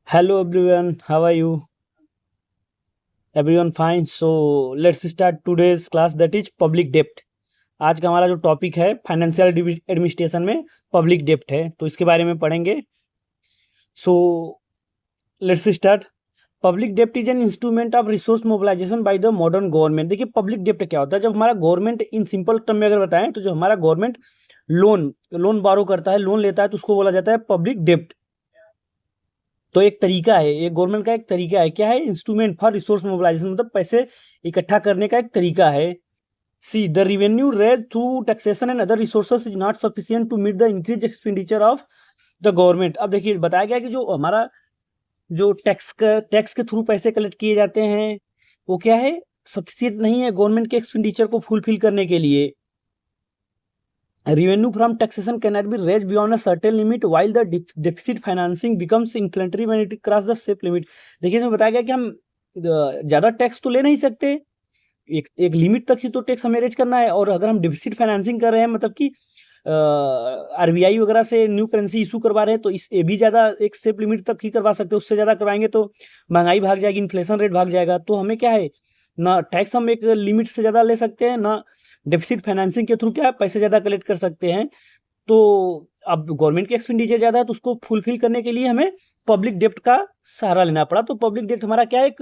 Hello everyone, how are you? Everyone fine. So let's start today's class, that is public debt. आज का हमारा जो topic है financial administration में public डेप्ट है, तो इसके बारे में पढ़ेंगे. So let's start. पब्लिक डेप्ट is an instrument of resource mobilisation by the modern government. देखिए पब्लिक डेप्ट क्या होता है. जब हमारा गवर्नमेंट, इन सिंपल टर्म में अगर बताएं तो जो हमारा गवर्नमेंट लोन बारो करता है, लोन लेता है, तो उसको बोला जाता है पब्लिक डेप्ट. तो एक तरीका है, ये गवर्नमेंट का एक तरीका है. क्या है? इंस्ट्रूमेंट फॉर रिसोर्स मोबिलाइजेशन, मतलब पैसे इकट्ठा करने का एक तरीका है. See the revenue raise through taxation and other resources is not sufficient to meet the increase expenditure of the government. अब देखिए बताया गया कि जो हमारा जो टैक्स के थ्रू पैसे कलेक्ट किए जाते हैं वो क्या है, सफिशिएंट नहीं है गवर्नमेंट के एक्सपेंडिचर को फुलफिल करने के लिए. Revenue from taxation cannot be raised beyond a certain limit while the deficit financing becomes inflationary when it cross the safe limit. देखिए इसमें बताया गया कि हम ज़्यादा टैक्स तो ले नहीं सकते, एक लिमिट तक ही तो टैक्स हमें रेज करना है. और अगर हम डिफिसिट फाइनेंसिंग कर रहे हैं, मतलब कि आरबीआई वगैरह से न्यू करेंसी इशू करवा रहे हैं, तो इस ये भी ज़्यादा एक सेफ लिमिट तक ही करवा सकते हैं. उससे ज़्यादा करवाएंगे तो महंगाई भाग जाएगी, इन्फ्लेशन रेट भाग जाएगा. तो हमें क्या है, ना टैक्स हम एक लिमिट से ज़्यादा ले सकते हैं, ना डेफिसिट फाइनेंसिंग के थ्रू क्या है पैसे ज़्यादा कलेक्ट कर सकते हैं. तो अब गवर्नमेंट की एक्सपेंडिचर ज़्यादा है, तो उसको फुलफिल करने के लिए हमें पब्लिक डेप्ट का सहारा लेना पड़ा. तो पब्लिक डेप्ट हमारा क्या है, एक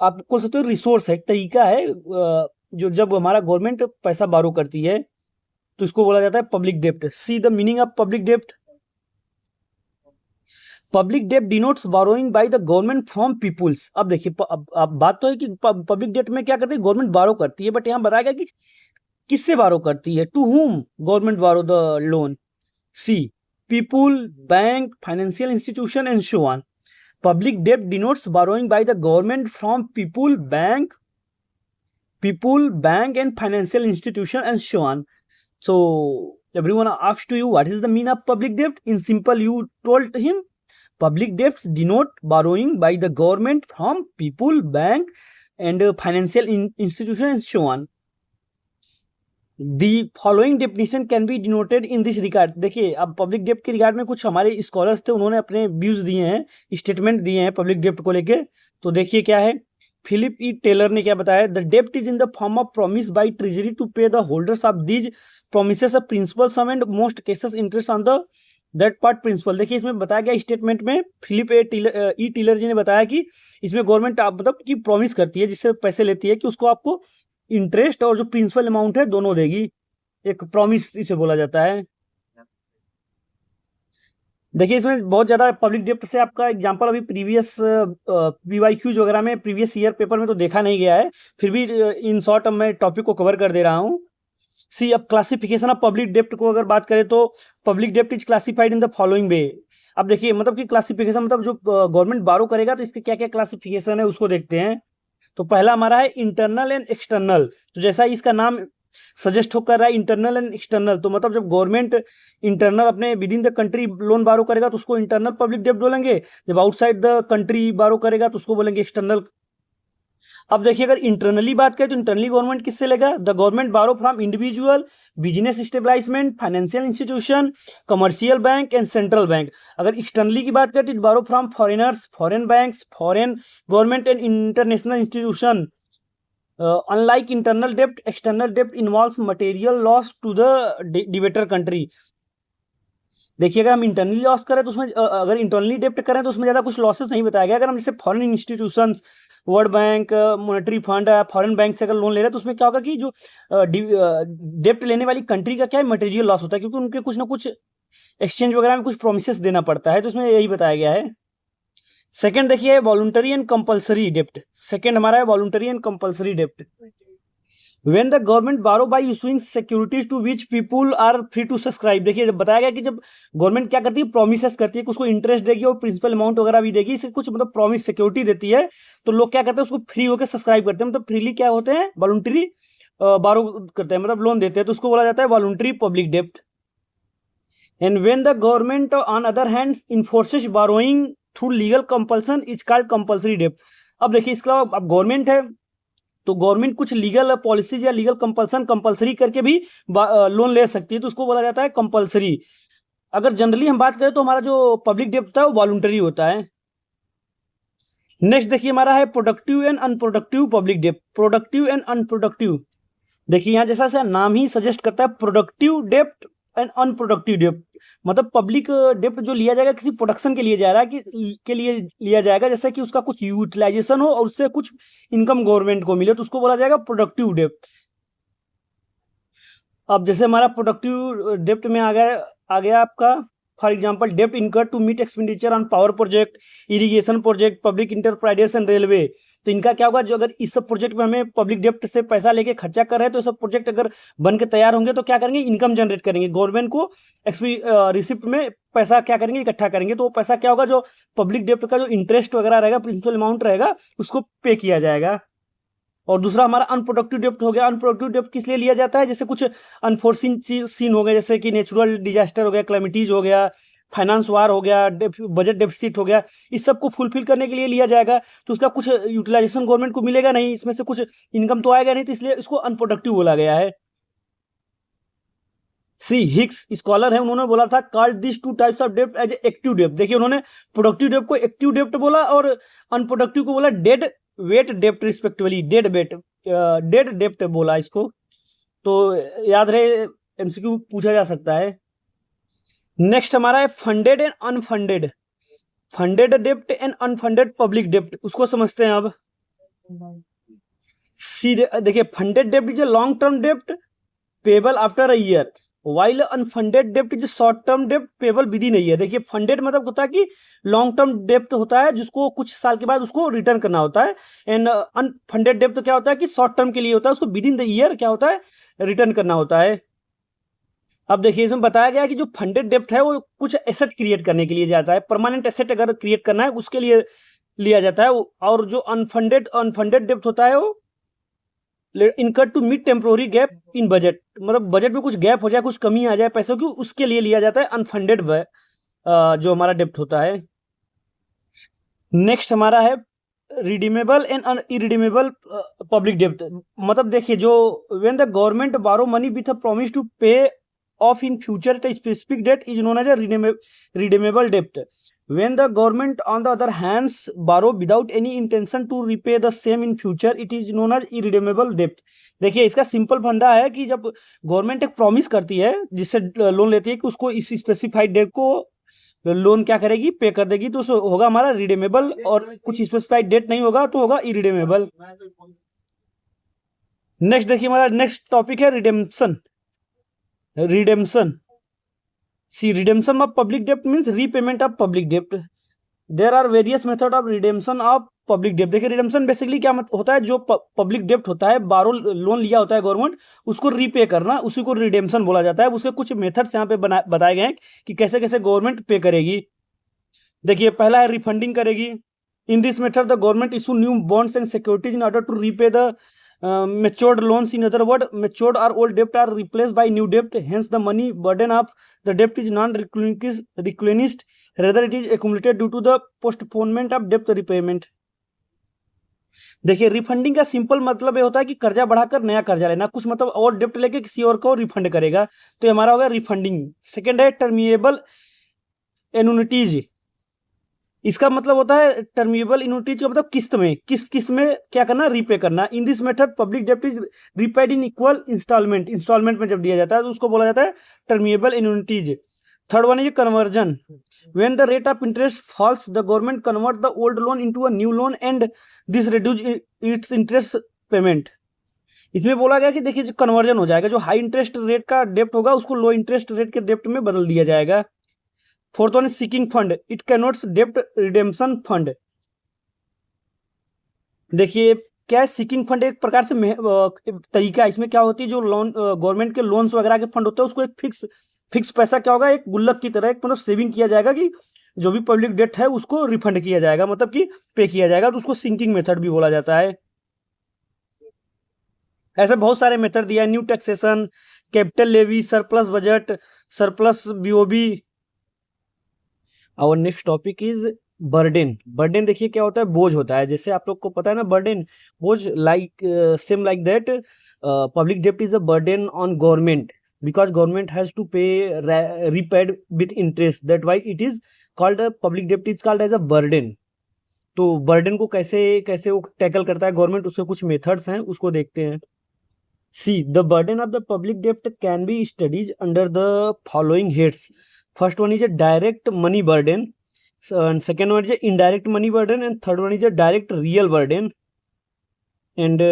आप बोल सकते हो रिसोर्स है, एक तरीका है. जो जब हमारा गवर्नमेंट पैसा बारो करती है तो इसको बोला जाता है public dept. See the meaning of public dept. Public डेप्ट denotes borrowing by the government from people's. अब देखिए अब बात तो है कि पब्लिक डेप्ट में क्या करती है, गवर्नमेंट बारो करती है, बट यहाँ बताया गया कि किससे बारो करती है, to whom government borrow the loan. See people, bank, financial institution and so on. Public डेप्ट denotes borrowing by the government from people, bank and financial institution and so on. So everyone asked to you what is the meaning of public debt. In simple, you told him public debts denote borrowing by the government from people, bank and financial institutions and so on. The following definition can be denoted in this regard. देखिए अब public डेप्ट के regard में कुछ हमारे scholars थे, उन्होंने अपने views दिए हैं, स्टेटमेंट दिए हैं पब्लिक डेप्ट को लेके. तो देखिए क्या है, फिलिप ई टेलर ने क्या बताया, द डेप्ट is in the form of promise by treasury to pay the holders of these promises of principal sum and most cases interest on the that part principal. देखिए इसमें बताया गया स्टेटमेंट में, Philip ई Taylor जी ने बताया कि इसमें गवर्नमेंट मतलब कि प्रॉमिस करती है, जिससे पैसे लेती है, कि उसको आपको इंटरेस्ट और जो प्रिंसिपल अमाउंट है दोनों देगी. एक प्रॉमिस इसे बोला जाता है. देखिए इसमें बहुत ज़्यादा पब्लिक डेप्ट से आपका एग्जांपल अभी प्रीवियस पीवाईक्यूज वगैरह में, प्रीवियस ईयर पेपर में तो देखा नहीं गया है, फिर भी इन शॉर्ट अब मैं टॉपिक को कवर कर दे रहा हूँ. सी अब क्लासिफिकेशन ऑफ पब्लिक डेप्ट को अगर बात करें तो पब्लिक डेप्ट is classified in the following way. अब देखिए मतलब कि क्लासिफिकेशन, मतलब जो गवर्नमेंट बारो करेगा तो इसके क्या क्या क्लासिफिकेशन है उसको देखते हैं. तो पहला हमारा है इंटरनल एंड एक्सटर्नल. तो जैसा इसका नाम सजेस्ट हो कर रहा है इंटरनल एंड एक्सटर्नल, तो मतलब जब गवर्नमेंट इंटरनल अपने with in the country loan बारो करेगा तो उसको इंटरनल पब्लिक डेप्ट बोलेंगे, जब आउटसाइड द कंट्री बारो करेगा तो उसको बोलेंगे एक्सटर्नल. अब देखिए अगर इंटरनली बात करें तो इंटरनली गवर्नमेंट किससे लेगा, द गवर्नमेंट बारो from individual, business establishment, financial institution, commercial bank and central bank. अगर एक्सटर्नली की बात करें तो बारो from foreigners, foreign banks, foreign government and international institution. Unlike internal debt, external debt involves material loss to the debtor country. देखिए अगर हम internally loss करें तो उसमें अगर इंटरनली डेप्ट करें तो उसमें ज़्यादा कुछ लॉसेस नहीं बताया गया. अगर हम जैसे foreign institutions, world bank, monetary fund, foreign bank से अगर लोन ले रहे हैं तो उसमें क्या होगा कि जो डेप्ट लेने वाली कंट्री का क्या है, मटेरियल लॉस होता है, क्योंकि उनके कुछ ना कुछ एक्सचेंज वगैरह में कुछ प्रोमिसेस देना पड़ता है, तो उसमें यही बताया गया है. सेकंड देखिए वॉलुंटरी एंड कंपल्सरी डेप्ट. सेकंड हमारा है वॉलुंटरी एंड कंपल्सरी डेप्ट. When the government borrow by issuing securities to which people are free to subscribe. देखिए जब बताया गया कि जब गवर्नमेंट क्या करती है, प्रोमिसेस करती है कि उसको इंटरेस्ट देगी और प्रिंसिपल अमाउंट वगैरह भी देगी, इससे कुछ मतलब प्रॉमिस सिक्योरिटी देती है, तो लोग क्या करते हैं उसको फ्री होकर सब्सक्राइब करते हैं, मतलब फ्रीली क्या होते हैं, वॉलुंटरी बारो करते हैं, मतलब लोन देते हैं, तो उसको बोला जाता है वॉलुंटरी public dept. And when the government on other hand इन्फोर्सेस burrowing through legal compulsion is called compulsory डेप्ट. अब देखिए इसके अलावा अब गवर्नमेंट है तो गवर्नमेंट कुछ लीगल पॉलिसीज या लीगल कंपल्सरी करके भी लोन ले सकती है, तो उसको बोला जाता है कंपल्सरी. अगर जनरली हम बात करें तो हमारा जो पब्लिक डेप्ट होता है वो वॉलुंटरी होता है. नेक्स्ट देखिए हमारा है productive and unproductive public dept. Productive and unproductive, देखिए यहाँ जैसा सा नाम ही सजेस्ट करता है, प्रोडक्टिव डेप्ट एंड अनप्रोडक्टिव डेप्ट, मतलब पब्लिक डेप्ट जो लिया जाएगा किसी प्रोडक्शन के लिए जा रहा है के लिए लिया जाएगा, जैसे कि उसका कुछ यूटिलाइजेशन हो और उससे कुछ इनकम गवर्नमेंट को मिले, तो उसको बोला जाएगा प्रोडक्टिव डेप्ट। अब जैसे हमारा प्रोडक्टिव डेप्ट में आ गया आपका फॉर एग्जांपल डेप्ट incur to meet expenditure on power project, irrigation project, public enterprises and railway. तो इनका क्या होगा, जो अगर इस सब प्रोजेक्ट में हमें पब्लिक डेप्ट से पैसा लेके खर्चा कर रहे हैं, तो सब प्रोजेक्ट अगर बन के तैयार होंगे तो क्या करेंगे, इनकम जनरेट करेंगे, गवर्नमेंट को रिसिप्ट में पैसा क्या करेंगे, इकट्ठा करेंगे। तो वो पैसा क्या होगा, जो पब्लिक डेप्ट का जो इंटरेस्ट वगैरह रहेगा, प्रिंसिपल अमाउंट रहेगा, उसको पे किया जाएगा। और दूसरा हमारा अनप्रोडक्टिव डेप्ट हो गया। अनप्रोडक्टिव डेप्ट किस लिए लिया जाता है, जैसे कुछ अनफोर्सिन सीन हो गया, जैसे कि नेचुरल डिजास्टर हो गया, क्लेमिटीज हो गया, फाइनेंस वार हो गया, बजट डेफिसिट हो गया, इस सब को फुलफिल करने के लिए लिया जाएगा। तो उसका कुछ यूटिलाइजेशन गवर्नमेंट को मिलेगा नहीं, इसमें से कुछ इनकम तो आएगा नहीं, तो इसलिए इसको अनप्रोडक्टिव बोला गया है। सी हिक्स स्कॉलर है, उन्होंने बोला था called this two types of dept as active डेप्ट। देखिए उन्होंने प्रोडक्टिव डेप्ट को एक्टिव डेप्ट बोला और अनप्रोडक्टिव को बोला डेड वेट डेप्ट रिस्पेक्टिवली, डेड डेप्ट बोला इसको। तो याद रहे, एमसीक्यू पूछा जा सकता है। नेक्स्ट हमारा है funded and unfunded, funded dept and unfunded public डेप्ट, उसको समझते हैं अब। सीधे देखिए, funded dept is a long term dept payable after a year, while unfunded dept is short term dept payable with in a year. देखिए funded मतलब होता है कि लॉन्ग टर्म डेप्ट होता है, जिसको कुछ साल के बाद उसको रिटर्न करना होता है। एंड अनफंडेड डेप्ट क्या होता है कि शॉर्ट टर्म के लिए होता है, उसको विद इन द ईयर क्या होता है, रिटर्न करना होता है। अब देखिए इसमें बताया गया है कि जो फंडेड डेप्ट है वो कुछ एसेट क्रिएट करने के लिए जाता है, परमानेंट एसेट अगर क्रिएट करना है उसके लिए लिया जाता है। और जो अनफंडेड डेप्ट होता है वो incur to meet temporary gap in budget, मतलब बजट में कुछ गैप हो जाए, कुछ कमी आ जाए पैसों की, उसके लिए लिया जाता है अनफंडेड जो हमारा डेप्ट होता है। नेक्स्ट हमारा है रिडीमेबल एंड इरिडीमेबल पब्लिक डेप्ट। मतलब देखिए जो when the government borrow money with a promise to pay off in future at specific date is known as a redeemable डेप्ट। When the government on the other hands borrow without any intention to repay the same in future, it is known as irredeemable debt। देखिए इसका simple फंडा है कि जब government एक promise करती है, जिससे लोन लेती है कि उसको इस स्पेसिफाइड डेट को लोन क्या करेगी, पे कर देगी, तो उसको होगा हमारा रिडीमेबल, और कुछ स्पेसिफाइड डेट नहीं होगा तो होगा इरिडीमेबल। नेक्स्ट देखिए हमारा नेक्स्ट टॉपिक है redemption. Redemption, see redemption of public debt means repayment of public debt। there are various method of redemption of public debt। देखिए रिडेम्पशन बेसिकली क्या होता है, जो पब्लिक डेप्ट होता है, बारो लोन लिया होता है गवर्नमेंट, उसको रीपे करना, उसी को रिडेम्पशन बोला जाता है। उसके कुछ मेथड्स यहाँ पे बताए गए हैं कि कैसे कैसे गवर्नमेंट पे करेगी। देखिए पहला है रिफंडिंग करेगी। In this method the government issue new bonds and securities in order to repay the matured loans। in other word, matured or old debt are replaced by new debt, hence the money burden of the debt is non replenished, rather it is accumulated due to the postponement of debt repayment। देखिए refunding का simple मतलब ये होता है कि कर्जा बढ़ाकर नया कर्जा लेना, कुछ मतलब और डेप्ट लेके किसी और को रिफंड करेगा, तो ये हमारा होगा रिफंडिंग। सेकेंड है टर्मिएबल एनुनिटीज। इसका मतलब होता है टर्मिएबल इन्यूटीज का मतलब किस्त में क्या करना, रीपे करना। इन दिस मेथड पब्लिक डेप्ट is repaid in equal instalment में जब दिया जाता है तो उसको बोला जाता है terminable annuities. Third one is conversion. When the rate of interest falls the government convert the old loan into a new loan and this reduce its interest payment. इसमें बोला गया कि देखिए जो कन्वर्जन हो जाएगा, जो हाई इंटरेस्ट रेट का डेप्ट होगा उसको लो इंटरेस्ट रेट के डेप्ट में बदल दिया जाएगा। Fourth one is sinking fund, it connotes डेप्ट रिडेम्पशन फंड। देखिए क्या है, सीकिंग फंड एक प्रकार से तरीका है। इसमें क्या होती है, जो लोन गवर्नमेंट के लोन्स वगैरह के फंड होते हैं उसको एक फिक्स पैसा क्या होगा, एक गुल्लक की तरह, एक मतलब सेविंग किया जाएगा कि जो भी पब्लिक डेट है उसको रिफंड किया जाएगा, मतलब कि पे किया जाएगा, तो उसको सिंकिंग मेथड भी बोला जाता है। ऐसे बहुत सारे मेथड दिया है, new taxation, capital levy, surplus budget, surplus BOB. Our next topic is burden. Burden देखिए क्या होता है, बोझ होता है। जैसे आप लोग को पता है ना बर्डन, बोझ, like same like that public डेप्ट is a burden on government because government has to pay repaid with interest, that why it is called a public debt is called as a burden। तो burden को कैसे कैसे वो tackle करता है government, उसके कुछ मेथड्स हैं, उसको देखते हैं। See the burden of the public डेप्ट can be studies under the following heads. First one is a direct money burden, second one is a indirect money burden, and third one is a direct real burden, and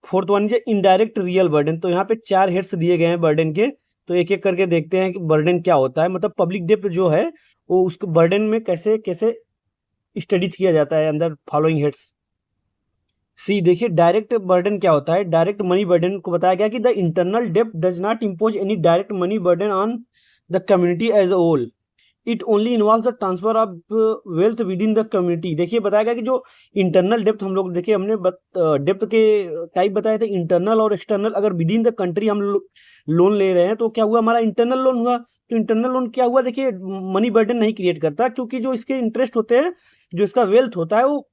fourth one is indirect real burden. तो यहाँ पे 4 heads दिए गए हैं burden के, तो एक एक करके देखते हैं कि बर्डन क्या होता है, मतलब पब्लिक डेप्ट जो है वो उसके बर्डन में कैसे कैसे स्टडीज किया जाता है अंदर फॉलोइंग हेड्स। सी देखिए, डायरेक्ट बर्डन क्या होता है। डायरेक्ट मनी बर्डन को बताया गया कि द इंटरनल डेप्ट does not impose any direct money burden on the community as a whole, it only involve the transfer of wealth within the community. देखिए बताया गया कि जो इंटरनल डेप्थ हम लोग, देखिए हमने डेप्थ के टाइप बताए थे इंटरनल और एक्सटर्नल। अगर विद इन द कंट्री हम लोन ले रहे हैं तो क्या हुआ, हमारा इंटरनल लोन हुआ। तो इंटरनल लोन क्या हुआ, देखिए मनी बर्डन नहीं क्रिएट करता, क्योंकि जो इसके इंटरेस्ट होते हैं, जो इसका वेल्थ होता है, वो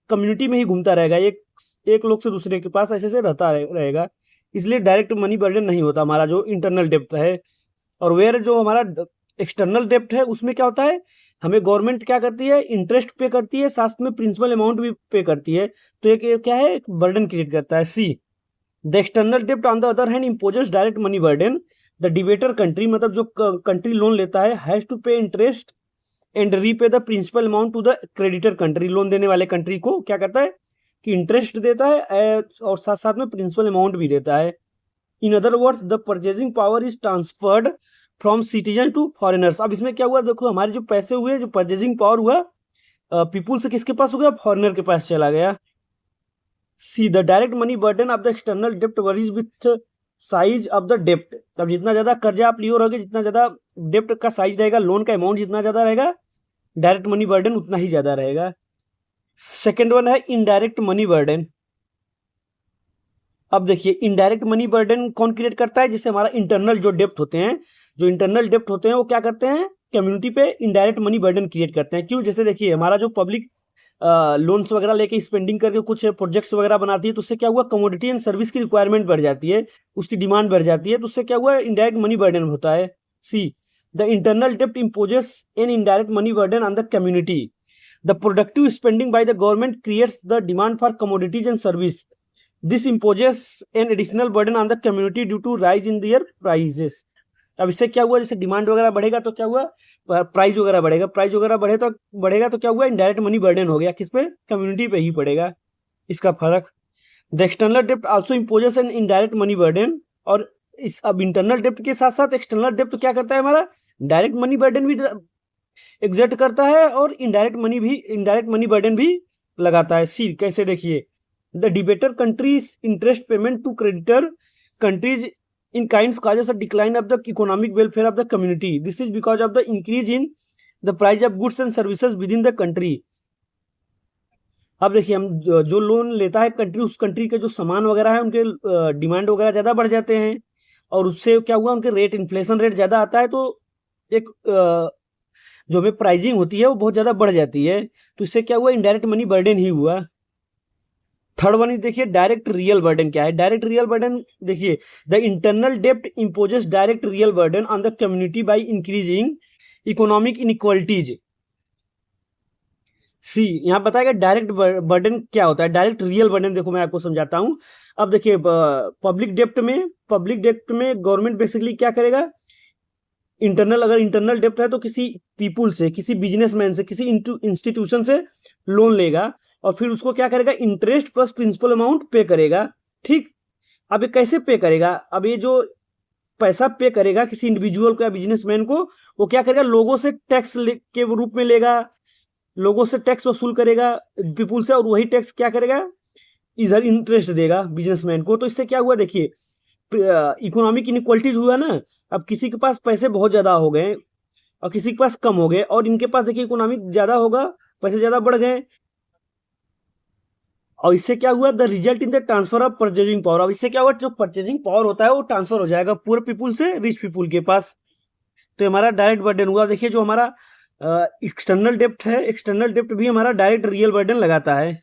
कम्युनिटी में ही घूमता रहेगा, एक लोग से दूसरे के पास ऐसे से रहता रहेगा, इसलिए डायरेक्ट मनी बर्डन नहीं होता हमारा जो इंटरनल डेप्थ है। और वेयर जो हमारा एक्सटर्नल डेप्ट है उसमें क्या होता है, हमें गवर्नमेंट क्या करती है, इंटरेस्ट पे करती है, साथ में प्रिंसिपल अमाउंट भी पे करती है, तो एक क्या है, एक बर्डन क्रिएट करता है। सी द एक्सटर्नल डेप्ट on the other hand imposes direct money burden. The debtor country, मतलब जो कंट्री लोन लेता है, has to pay interest and repay the principal amount to the creditor country. Loan देने वाले country को क्या करता है कि इंटरेस्ट देता है और साथ साथ में प्रिंसिपल अमाउंट भी देता है। In other words the purchasing power is transferred from citizen to foreigners. अब इसमें क्या हुआ, देखो हमारे जो पैसे हुए, जो परचेजिंग पावर हुआ, पीपुल से किसके पास हो गया, फॉरेनर के पास चला गया। See the direct money burden of the external dept worries with size of the डेप्ट। अब जितना ज्यादा कर्जा आप लिए रहोगे, जितना ज्यादा डेप्ट का साइज रहेगा, लोन का अमाउंट जितना ज्यादा रहेगा, डायरेक्ट मनी बर्डन उतना ही ज्यादा रहेगा। सेकेंड वन है इनडायरेक्ट मनी बर्डन। अब देखिए इनडायरेक्ट मनी बर्डन कौन क्रिएट करता है, जैसे हमारा इंटरनल जो डेप्ट होते हैं, जो इंटरनल डेप्ट होते हैं वो क्या करते हैं, कम्युनिटी पे इनडायरेक्ट मनी बर्डन क्रिएट करते हैं। क्यों, जैसे देखिए हमारा जो पब्लिक लोन्स वगैरह लेके स्पेंडिंग करके कुछ प्रोजेक्ट्स वगैरह बनाती है, तो उससे क्या हुआ, कमोडिटी एंड सर्विस की रिक्वायरमेंट बढ़ जाती है, उसकी डिमांड बढ़ जाती है, तो उससे क्या हुआ, इनडायरेक्ट मनी बर्डन होता है। सी द इंटरनल डेप्ट imposes an indirect money burden on the community. The productive spending by the government creates the demand for commodities and service. This imposes an additional burden on the community due to rise in their prices. अब इससे क्या हुआ, जैसे demand वगैरह बढ़ेगा तो क्या हुआ, प्राइस वगैरह बढ़ेगा, प्राइस वगैरह बढ़ेगा तो क्या हुआ, इनडायरेक्ट मनी बर्डन हो गया, किस पे, कम्युनिटी पे ही पड़ेगा, इसका फर्क। द एक्सटर्नल डेप्ट also imposes an indirect money burden. और इस अब इंटरनल डेप्ट के साथ साथ एक्सटर्नल डेप्ट क्या करता है, हमारा डायरेक्ट मनी बर्डन भी एग्जर्ट करता है और इनडायरेक्ट मनी बर्डन भी लगाता है। सी कैसे, देखिए the debtor countries interest payment to creditor countries in kinds causes a decline of the economic welfare of the community. This is because of the increase in the price of goods and services within the country. अब देखिए हम जो loan लेता है country, उस country के जो सामान वगैरह है उनके डिमांड वगैरह ज़्यादा बढ़ जाते हैं, और उससे क्या हुआ, उनके रेट, इन्फ्लेशन रेट ज़्यादा आता है, तो एक जो हमें प्राइजिंग होती है वो बहुत ज़्यादा बढ़ जाती है, तो इससे क्या हुआ, इनडायरेक्ट मनी बर्डन ही हुआ। थर्ड वन देखिए डायरेक्ट रियल बर्डन क्या है। डायरेक्ट रियल बर्डन देखिए, द इंटरनल डेप्ट imposes direct real burden on the community by increasing economic inequalities. See यहाँ बताएगा डायरेक्ट बर्डन क्या होता है। डायरेक्ट रियल बर्डन देखो मैं आपको समझाता हूँ। अब देखिए पब्लिक डेप्ट में गवर्नमेंट बेसिकली क्या करेगा, अगर इंटरनल डेप्ट है तो किसी पीपुल से, किसी बिजनेसमैन से, किसी इंस्टीट्यूशन से लोन लेगा, और फिर उसको क्या करेगा, इंटरेस्ट प्लस प्रिंसिपल अमाउंट पे करेगा। ठीक, अब ये कैसे पे करेगा, अब ये जो पैसा पे करेगा किसी इंडिविजुअल को या बिजनेसमैन को, वो क्या करेगा, लोगों से टैक्स के रूप में लेगा, लोगों से टैक्स वसूल करेगा पीपुल से, और वही टैक्स क्या करेगा, इधर इंटरेस्ट देगा बिजनेसमैन को। तो इससे क्या हुआ, देखिए इकोनॉमिक इनइक्वालिटीज हुआ ना। अब किसी के पास पैसे बहुत ज्यादा हो गए और किसी के पास कम हो गए, और इनके पास देखिए इकोनॉमिक ज्यादा होगा, पैसे ज्यादा बढ़ गए, और इससे क्या हुआ, the result in the transfer of purchasing power. अब इससे क्या हुआ, जो परचेजिंग पावर होता है वो ट्रांसफर हो जाएगा पुअर पीपुल से रिच पीपुल के पास, तो हमारा डायरेक्ट बर्डन हुआ। देखिए जो हमारा एक्सटर्नल डेप्ट है, एक्सटर्नल डेप्ट भी हमारा डायरेक्ट रियल बर्डन लगाता है।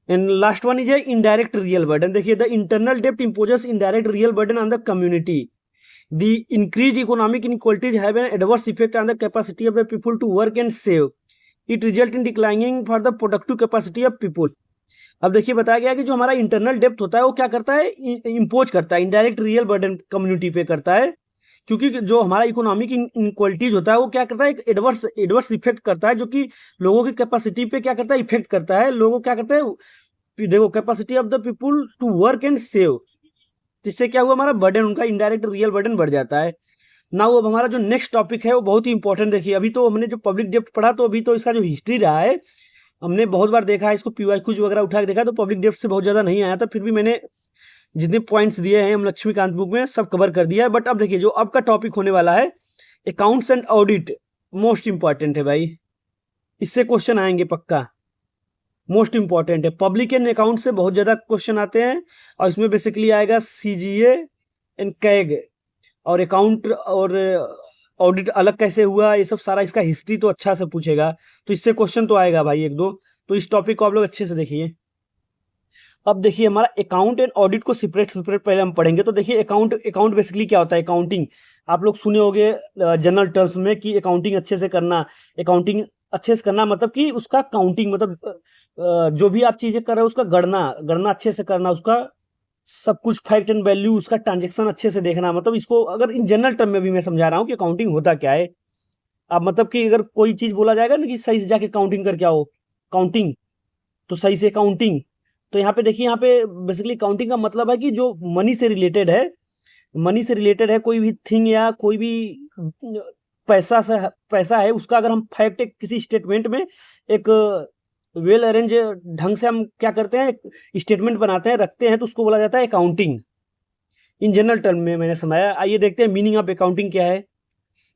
एंड लास्ट वन इज है इनडायरेक्ट रियल बर्डन। देखिए द इंटरनल डेप्ट imposes indirect real burden on the community. The increase economic inequalities have an adverse effect on the capacity of the people to work and save. It result in declining for the productive capacity of people. अब देखिए बताया गया कि जो हमारा internal depth होता है वो क्या करता है, इम्पोज करता है, इनडायरेक्ट रियल बर्डन कम्युनिटी पे करता है, क्योंकि जो हमारा इकोनॉमिक इनक्वालिटीज होता है वो क्या करता है, एक एडवर्स इफेक्ट करता है, जो कि लोगों की कैपेसिटी पे क्या करता है, इफेक्ट करता है। लोगों क्या करता है, देखो capacity of the people to work and save, जिससे क्या हुआ, हमारा बर्डन, उनका इनडायरेक्ट रियल बर्डन बढ़ जाता है ना। वो अब हमारा जो नेक्स्ट टॉपिक है वो बहुत ही इंपॉर्टेंट, देखिए अभी तो हमने जो पब्लिक डेप्थ पढ़ा, तो अभी तो इसका जो हिस्ट्री रहा है हमने बहुत बार देखा है, इसको पीवाईक्यूज वगैरह उठा के देखा, तो पब्लिक डेप्थ से बहुत ज्यादा नहीं आया था, फिर भी मैंने जितने पॉइंट्स दिए हैं हम लक्ष्मीकांत बुक में सब कवर कर दिया है। बट अब देखिए जो अब का टॉपिक होने वाला है, accounts and audit, most important है भाई, इससे क्वेश्चन आएंगे पक्का, मोस्ट इंपॉर्टेंट है। पब्लिक एंड अकाउंट से बहुत ज्यादा क्वेश्चन आते हैं, और इसमें बेसिकली आएगा सीजीए एंड कैग, और अकाउंट और ऑडिट अलग कैसे हुआ, ये सब सारा इसका हिस्ट्री तो अच्छा से पूछेगा, तो इससे क्वेश्चन तो आएगा भाई एक दो। तो इस टॉपिक को आप लोग अच्छे से देखिए। अब देखिए हमारा अकाउंट एंड ऑडिट को सेपरेट पहले हम पढ़ेंगे। तो देखिए अकाउंट बेसिकली क्या होता है, अकाउंटिंग आप लोग सुने होंगे जनरल टर्म्स में कि अकाउंटिंग अच्छे से करना, अकाउंटिंग अच्छे से करना मतलब कि उसका काउंटिंग, मतलब जो भी आप चीजें कर रहे हो उसका गणना अच्छे से करना, उसका सब कुछ फैक्ट एंड वैल्यू, उसका ट्रांजेक्शन अच्छे से देखना। मतलब इसको अगर इन जनरल टर्म में भी मैं समझा रहा हूँ कि अकाउंटिंग होता क्या है। अब मतलब कि अगर कोई चीज बोला जाएगा ना कि सही से जाके काउंटिंग करके आओ, काउंटिंग तो सही से काउंटिंग, तो यहाँ पे देखिए, यहाँ पे बेसिकली काउंटिंग का मतलब है कि जो मनी से रिलेटेड है, मनी से रिलेटेड है कोई भी थिंग या कोई भी पैसा है, उसका अगर हम फैक्ट किसी स्टेटमेंट में एक वेल अरेंज ढंग से हम क्या करते हैं, स्टेटमेंट बनाते हैं, रखते हैं, तो उसको बोला जाता है अकाउंटिंग। इन जनरल टर्म में मैंने समझाया। आइए देखते हैं मीनिंग ऑफ अकाउंटिंग क्या है।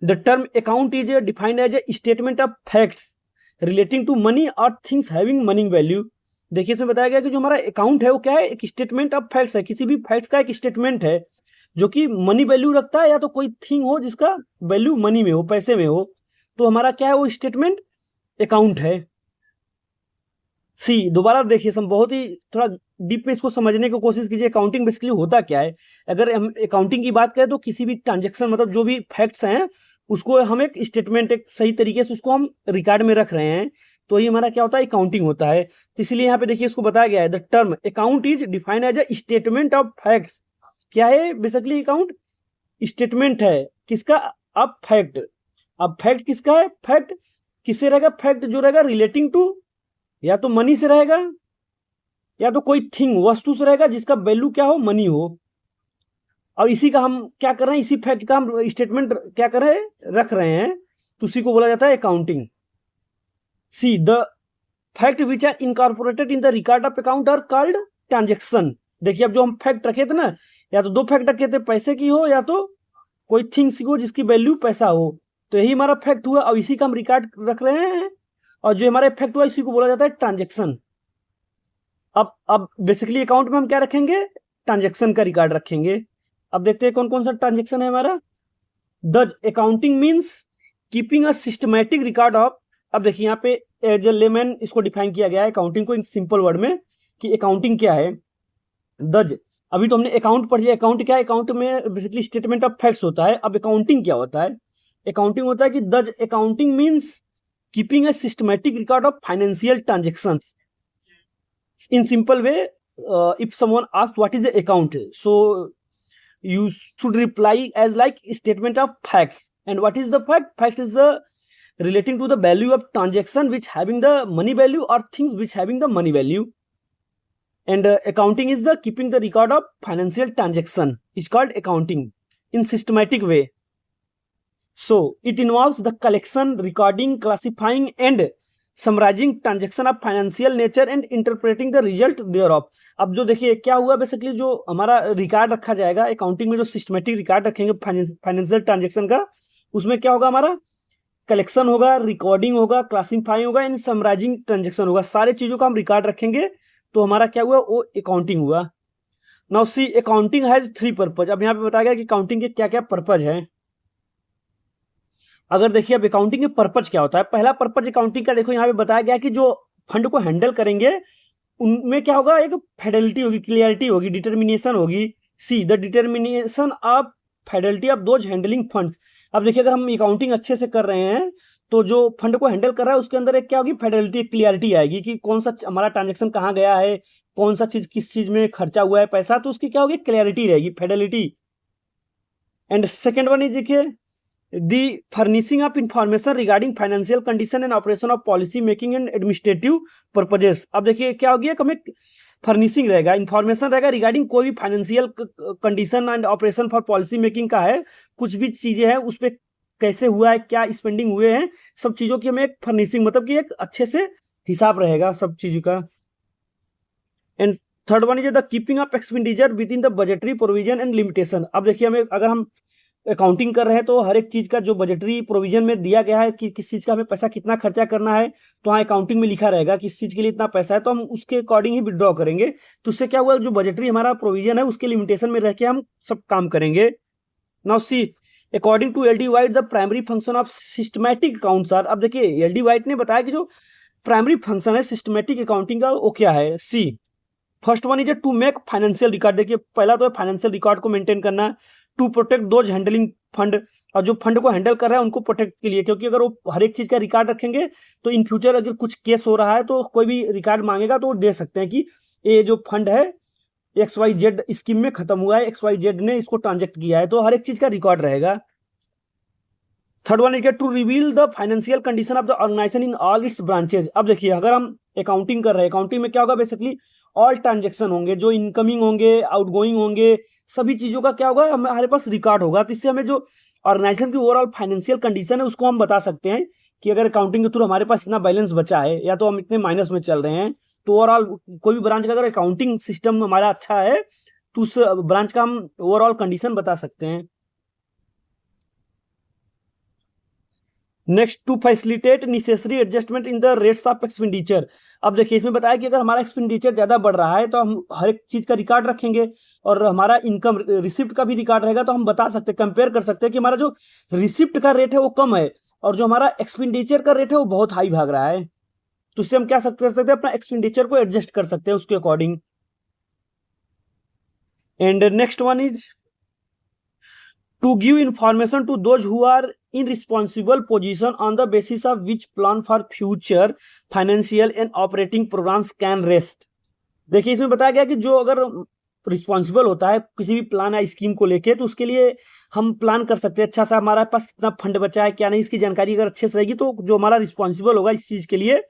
The term account is defined as a statement of facts relating to money और थिंग्स हैविंग मनी वैल्यू। देखिए इसमें बताया गया कि जो हमारा अकाउंट है वो क्या है, एक स्टेटमेंट ऑफ फैक्ट्स है, किसी भी फैक्ट्स का एक स्टेटमेंट है जो कि मनी वैल्यू रखता है, या तो कोई थिंग हो जिसका वैल्यू मनी में हो, पैसे में हो, तो हमारा क्या है वो स्टेटमेंट अकाउंट है। सी दोबारा देखिए, हम बहुत ही थोड़ा डीप में इसको समझने की कोशिश कीजिए, अकाउंटिंग बेसिकली होता क्या है। अगर हम अकाउंटिंग की बात करें तो किसी भी ट्रांजेक्शन, मतलब जो भी फैक्ट्स हैं उसको हम एक स्टेटमेंट, एक सही तरीके से उसको हम रिकॉर्ड में रख रहे हैं, तो ये हमारा क्या होता है, अकाउंटिंग होता है। तो इसलिए यहाँ पे देखिए इसको बताया गया है, the term account is defined as a statement of facts. क्या है बेसिकली अकाउंट, स्टेटमेंट है किसका, अब फैक्ट। अब फैक्ट किसका है, फैक्ट किससे रहेगा, फैक्ट जो रहेगा रिलेटिंग टू या तो मनी से रहेगा, या तो कोई थिंग वस्तु से रहेगा जिसका वैल्यू क्या हो, मनी हो। और इसी का हम क्या कर रहे हैं, इसी फैक्ट का हम स्टेटमेंट क्या कर रहे हैं, रख रहे हैं, तो उसी को बोला जाता है accounting. See the fact which are incorporated in the record of account are called transaction. देखिए अब जो हम फैक्ट रखे थे ना, या तो दो फैक्ट रखे थे, पैसे की हो या तो कोई थिंग्स की हो जिसकी वैल्यू पैसा हो, तो यही हमारा फैक्ट हुआ, और इसी का हम रिकॉर्ड रख रहे हैं, और जो हमारा इफेक्ट हुआ इसी को बोला जाता है ट्रांजेक्शन। अब बेसिकली अकाउंट में हम क्या रखेंगे, ट्रांजेक्शन का रिकॉर्ड रखेंगे। अब देखते हैं कौन कौन सा ट्रांजेक्शन है हमारा। दज accounting means keeping a systematic record of. अब देखिए यहाँ पे एज ए लेमैन इसको डिफाइन किया गया है अकाउंटिंग को, इन सिंपल वर्ड में, कि अकाउंटिंग क्या है। दज, अभी तो हमने अकाउंट पढ़ लिया, अकाउंट क्या है, अकाउंट में बेसिकली स्टेटमेंट ऑफ फैक्ट्स होता है। अब अकाउंटिंग क्या होता है, अकाउंटिंग होता है कि दज accounting means keeping a systematic record of financial transactions. In simple way, if someone asks what is the account, so you should reply as like statement of facts. And what is the fact, fact is the relating to the value of transaction which having the money value or things which having the money value. And accounting is the keeping the record of financial transaction, is called accounting in systematic way. So it involves the collection, recording, classifying and summarizing transaction of financial nature and interpreting the result thereof. अब जो देखिए क्या हुआ, basically जो हमारा record रखा जाएगा accounting में, जो सिस्टमेटिक रिकॉर्ड रखेंगे फाइनेंशियल ट्रांजेक्शन का, उसमें क्या होगा, हमारा कलेक्शन होगा, रिकॉर्डिंग होगा, क्लासिफाइंग होगा एंड समराइजिंग ट्रांजेक्शन होगा। सारे चीजों का हम रिकॉर्ड रखेंगे, तो हमारा क्या हुआ, वो अकाउंटिंग हुआ। Now see accounting has 3 purpose. अब यहाँ पे बताया गया कि अकाउंटिंग के क्या क्या पर्पज है। अगर देखिए अब अकाउंटिंग के पर्पज क्या होता है, पहला पर्पज अकाउंटिंग का देखो यहाँ पे बताया गया कि जो फंड को हैंडल करेंगे उनमें क्या होगा, एक फेडेलिटी होगी, क्लियरिटी होगी, डिटर्मिनेशन होगी। See the determination of Fidelity of those handling funds. अब देखिए अगर हम अकाउंटिंग अच्छे से कर रहे हैं तो जो फंड को हैंडल कर रहा है उसके अंदर एक क्या होगी, फेडरलिटी, क्लियरिटी आएगी कि कौन सा हमारा ट्रांजेक्शन कहाँ गया है, कौन सा चीज किस चीज में खर्चा हुआ है पैसा, तो उसकी क्या होगी, क्लियरिटी रहेगी, fidelity. And second one is देखिए the furnishing of information regarding financial condition and operation of policy making and administrative purposes. अब देखिए क्या होगी, हमें फर्निशिंग रहेगा, इंफॉर्मेशन रहेगा रिगार्डिंग कोई भी financial condition and operation for policy making का है, कुछ भी चीजें हैं उस पर कैसे हुआ है, क्या स्पेंडिंग हुए हैं, सब चीजों की हमें एक फर्निशिंग, मतलब कि एक अच्छे से हिसाब रहेगा सब चीजों का। And third one is the keeping of expenditure with in the budgetary provision and limitation. अब देखिए हमें, अगर हम अकाउंटिंग कर रहे हैं तो हर एक चीज का जो बजटरी प्रोविजन में दिया गया है कि किस चीज का हमें पैसा कितना खर्चा करना है, तो हाँ अकाउंटिंग में लिखा रहेगा कि इस चीज के लिए इतना पैसा है, तो हम उसके अकॉर्डिंग ही विड्रॉ करेंगे। तो उससे क्या हुआ, जो बजटरी हमारा प्रोविजन है उसके लिमिटेशन में रह के हम सब काम करेंगे। Now see according to L D White the primary function of systematic accounts are. अब देखिए एल डी वाइट ने बताया कि जो प्राइमरी फंक्शन है सिस्टमैटिक अकाउंटिंग का वो क्या है। See first one is to make financial record. देखिए पहला तो है फाइनेंशियल रिकॉर्ड को मेंटेन करना, to protect those handling fund, और जो फंड को हैंडल कर रहा है उनको प्रोटेक्ट के लिए, क्योंकि अगर वो हर एक चीज का रिकॉर्ड रखेंगे तो इन फ्यूचर अगर कुछ केस हो रहा है तो कोई भी रिकॉर्ड मांगेगा तो वो दे सकते हैं कि ये जो फंड है XYZ स्कीम में खत्म हुआ है, XYZ ने इसको ट्रांजेक्ट किया है, तो हर एक चीज का रिकॉर्ड रहेगा। Third one is to reveal the financial condition of the organisation in all its branches. अब देखिए अगर हम अकाउंटिंग कर रहे हैं, अकाउंटिंग में क्या होगा, बेसिकली ऑल ट्रांजेक्शन होंगे, जो इनकमिंग होंगे, आउटगोइंग होंगे, सभी चीजों का क्या होगा, हमारे पास रिकॉर्ड होगा। तो इससे हमें जो ऑर्गेनाइजेशन की ओवरऑल फाइनेंशियल कंडीशन है उसको हम बता सकते हैं कि अगर अकाउंटिंग के थ्रू हमारे पास इतना बैलेंस बचा है या तो हम इतने माइनस में चल रहे हैं। तो ओवरऑल कोई भी ब्रांच का अगर अकाउंटिंग सिस्टम हमारा अच्छा है तो उस ब्रांच का हम ओवरऑल कंडीशन बता सकते हैं। Next to facilitate necessary adjustment in the rates of expenditure. अब देखिए इसमें बताया कि अगर हमारा एक्सपेंडिचर ज़्यादा बढ़ रहा है तो हम हर एक चीज़ का रिकॉर्ड रखेंगे, और हमारा इनकम रिसिप्ट का भी रिकॉर्ड रहेगा, तो हम बता सकते हैं, कंपेयर कर सकते हैं कि हमारा जो रिसिप्ट का रेट है वो कम है और जो हमारा एक्सपेंडिचर का रेट है वो बहुत हाई भाग रहा है। तो उससे हम क्या कर सकते हैं, अपना एक्सपेंडिचर को एडजस्ट कर सकते हैं उसके according. And next one is to give information to those who are in responsible position on the basis of which plan for future financial and operating programs can rest। देखिए इसमें बताया गया कि जो अगर रिस्पॉन्सिबल होता है किसी भी प्लान या स्कीम को लेके, तो उसके लिए हम प्लान कर सकते हैं अच्छा सा, हमारे पास कितना फंड बचा है क्या नहीं, इसकी जानकारी अगर अच्छे से रहेगी तो जो हमारा रिस्पॉन्सिबल होगा इस चीज के लिए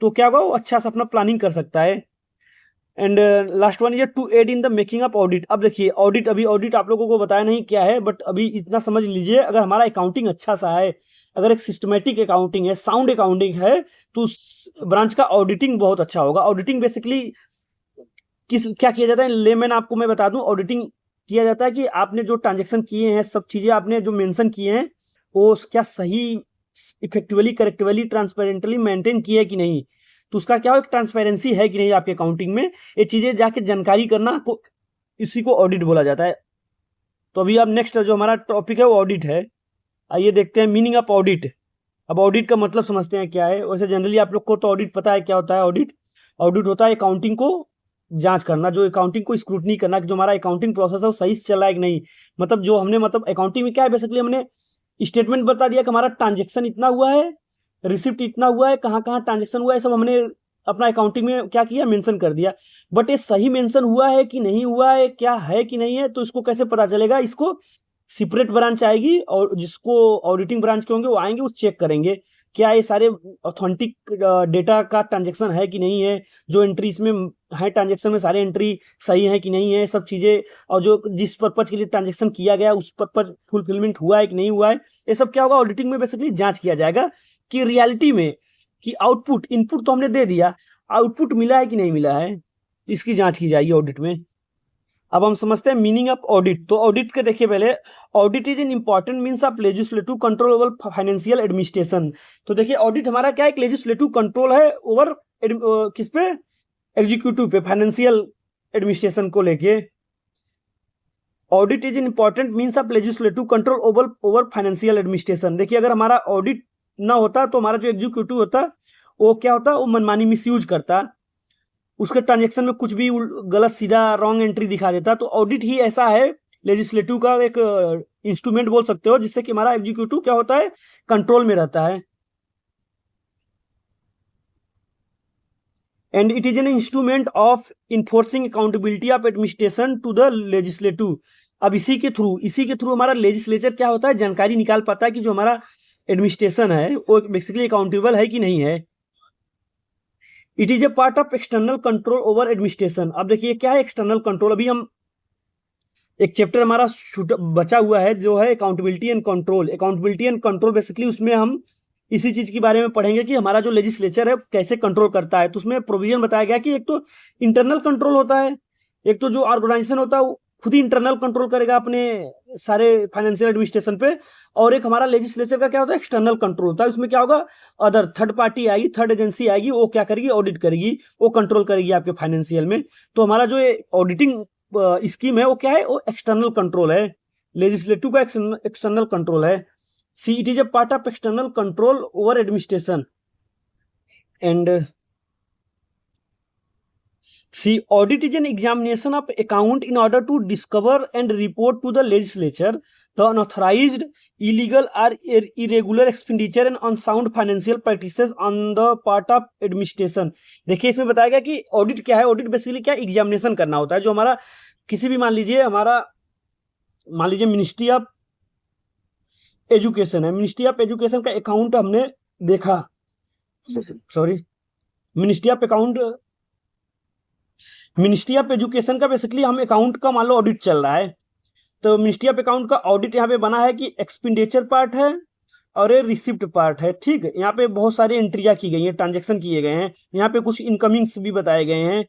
तो क्या होगा, वो अच्छा सा अपना प्लानिंग कर सकता है। एंड लास्ट वन ये to aid in the making of audit. अब देखिए ऑडिट, अभी ऑडिट आप लोगों को बताया नहीं क्या है, बट अभी इतना समझ लीजिए, अगर हमारा अकाउंटिंग अच्छा सा है, अगर एक सिस्टमेटिक अकाउंटिंग है, साउंड अकाउंटिंग है, तो उस ब्रांच का ऑडिटिंग बहुत अच्छा होगा। ऑडिटिंग बेसिकली क्या किया जाता है, लेमैन आपको मैं बता दूं, ऑडिटिंग किया जाता है कि आपने जो ट्रांजेक्शन किए हैं, सब चीजें आपने जो मेंशन किए हैं वो क्या सही, इफेक्टिवली, करेक्टिवली, ट्रांसपेरेंटली मेंटेन किए है कि नहीं, तो उसका क्या हो, एक ट्रांसपेरेंसी है कि नहीं आपके अकाउंटिंग में, ये चीजें जाके जानकारी करना को इसी को ऑडिट बोला जाता है। तो अभी अब नेक्स्ट जो हमारा टॉपिक है वो ऑडिट है। आइए देखते हैं मीनिंग ऑफ ऑडिट। अब ऑडिट का मतलब समझते हैं क्या है। वैसे जनरली आप लोग को तो ऑडिट पता है क्या होता है। ऑडिट होता है अकाउंटिंग को जांच करना, जो अकाउंटिंग को स्क्रूटनी करना कि जो हमारा अकाउंटिंग प्रोसेस है वो सही से चल रहा है कि नहीं। मतलब जो हमने, मतलब अकाउंटिंग में क्या है, बेसिकली हमने स्टेटमेंट बता दिया कि हमारा ट्रांजेक्शन इतना हुआ है, रिसिप्ट इतना हुआ है, कहाँ कहाँ ट्रांजेक्शन हुआ है, सब हमने अपना अकाउंटिंग में क्या किया, मेंशन कर दिया। बट ये सही मेंशन हुआ है कि नहीं हुआ है, क्या है कि नहीं है, तो इसको कैसे पता चलेगा, इसको सेपरेट ब्रांच आएगी और जिसको ऑडिटिंग ब्रांच के होंगे वो आएंगे, वो चेक करेंगे क्या ये सारे ऑथेंटिक डेटा का ट्रांजेक्शन है कि नहीं है, जो एंट्री इसमें है ट्रांजेक्शन में सारे एंट्री सही है कि नहीं है, सब चीज़ें, और जो जिस पर्पज के लिए ट्रांजेक्शन किया गया उस पर्पज फुलफिलमेंट हुआ है कि नहीं हुआ है, ये सब क्या होगा, ऑडिटिंग में बेसिकली जांच किया जाएगा कि रियलिटी में कि आउटपुट, इनपुट तो हमने दे दिया, आउटपुट मिला है कि नहीं मिला है, इसकी जांच की जाएगी ऑडिट में। अब हम समझते हैं मीनिंग ऑफ ऑडिट। तो ऑडिट के देखिए पहले, audit is an important means of legislative control over financial administration. तो देखिए ऑडिट हमारा क्या है, एक लेजिस्लेटिव कंट्रोल है ओवर किस पे, एग्जीक्यूटिव पे, फाइनेंशियल एडमिनिस्ट्रेशन को लेके। Audit is an important means of legislative control over financial administration. देखिए अगर हमारा ऑडिट ना होता तो हमारा जो एग्जीक्यूटिव होता वो क्या होता, वो मनमानी मिसयूज करता, उसके ट्रांजेक्शन में कुछ भी गलत सीधा रॉन्ग एंट्री दिखा देता। तो ऑडिट ही ऐसा है, लेजिस्लेटिव का एक इंस्ट्रूमेंट बोल सकते हो, जिससे कि हमारा एग्जीक्यूटिव क्या होता है, कंट्रोल में रहता है। And it is an instrument of enforcing accountability of administration to the legislative. अब इसी के थ्रू हमारा लेजिस्लेचर क्या होता है, जानकारी निकाल पाता है कि जो हमारा एडमिनिस्ट्रेशन है वो बेसिकली अकाउंटेबल है कि नहीं है। It is a part of external control over administration. अब देखिए क्या है एक्सटर्नल कंट्रोल। अभी हम एक चैप्टर हमारा बचा हुआ है जो है accountability and control. Accountability and control basically उसमें हम इसी चीज के बारे में पढ़ेंगे कि हमारा जो लेजिस्लेचर है कैसे कंट्रोल करता है। तो उसमें प्रोविजन बताया गया कि एक तो इंटरनल कंट्रोल होता है, एक तो जो ऑर्गेनाइजेशन होता है वो खुद ही इंटरनल कंट्रोल करेगा अपने सारे फाइनेंशियल एडमिनिस्ट्रेशन पे, और एक हमारा लेजिस्लेचर का क्या होता है एक्सटर्नल कंट्रोल होता है। उसमें क्या होगा, अदर थर्ड पार्टी आएगी, थर्ड एजेंसी आएगी, वो क्या करेगी, ऑडिट करेगी, वो कंट्रोल करेगी आपके फाइनेंशियल में। तो हमारा जो ऑडिटिंग स्कीम है वो क्या है, वो एक्सटर्नल कंट्रोल है, लेजिस्लेटिव का एक्सटर्नल कंट्रोल है। See it is a part of external control over administration. And see audit is an examination of account in order to discover and report to the legislature the unauthorised illegal or irregular expenditure and unsound financial practices on the part of administration. देखिए इसमें बताया गया कि audit क्या है। Audit basically क्या examination करना होता है। जो हमारा किसी भी मान लीजिए मिनिस्ट्री ऑफ एजुकेशन है, मिनिस्ट्री ऑफ एजुकेशन का अकाउंट हमने देखा, मिनिस्ट्री ऑफ एजुकेशन का बेसिकली हम अकाउंट का मान लो ऑडिट चल रहा है। तो मिनिस्ट्री ऑफ अकाउंट का ऑडिट यहाँ पे बना है कि एक्सपेंडिचर पार्ट है और ये रिसिप्ट पार्ट है। ठीक है, यहाँ पे बहुत सारी एंट्रियाँ की गई हैं, ट्रांजेक्शन किए गए हैं, यहाँ पे कुछ इनकमिंग्स भी बताए गए हैं।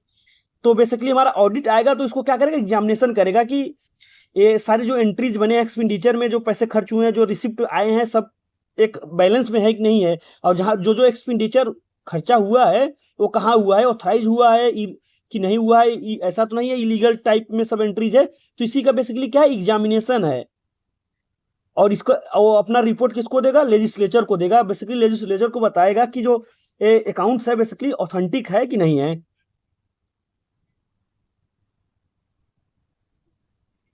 तो बेसिकली हमारा ऑडिट आएगा तो इसको क्या करेगा, एग्जामिनेशन करेगा कि ये सारे जो एंट्रीज बने एक्सपेंडिचर में, जो पैसे खर्च हुए हैं, जो रिसिप्ट आए हैं, सब एक बैलेंस में है कि नहीं है, और जहाँ जो जो एक्सपेंडिचर खर्चा हुआ है वो कहाँ हुआ है, ऑथराइज हुआ है कि नहीं हुआ है, ऐसा तो नहीं है इलीगल टाइप में सब एंट्रीज है। तो इसी का बेसिकली क्या है, एग्जामिनेशन है। और इसको वो अपना रिपोर्ट किसको देगा, लेजिस्लेचर को देगा। बेसिकली लेजिस्लेचर को बताएगा कि जो अकाउंट्स है बेसिकली ऑथेंटिक है कि नहीं है।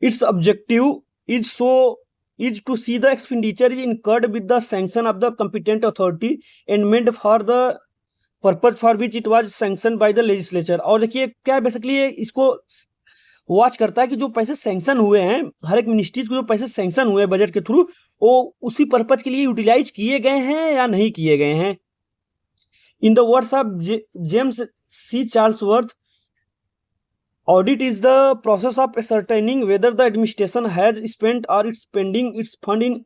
It's objective is to see the expenditure is incurred with the sanction of the competent authority and made for the purpose for which it was sanctioned by the legislature। और देखिए क्या है basically इसको watch करता है कि जो पैसे सैंक्शन हुए हैं, हर एक मिनिस्ट्रीज को जो पैसे सैंक्शन हुए बजट के थ्रू, वो उसी पर्पज के लिए यूटिलाइज किए गए हैं या नहीं किए गए हैं। In the words of James C Charlesworth, audit is the process of ascertaining whether the administration has spent or is spending its fund in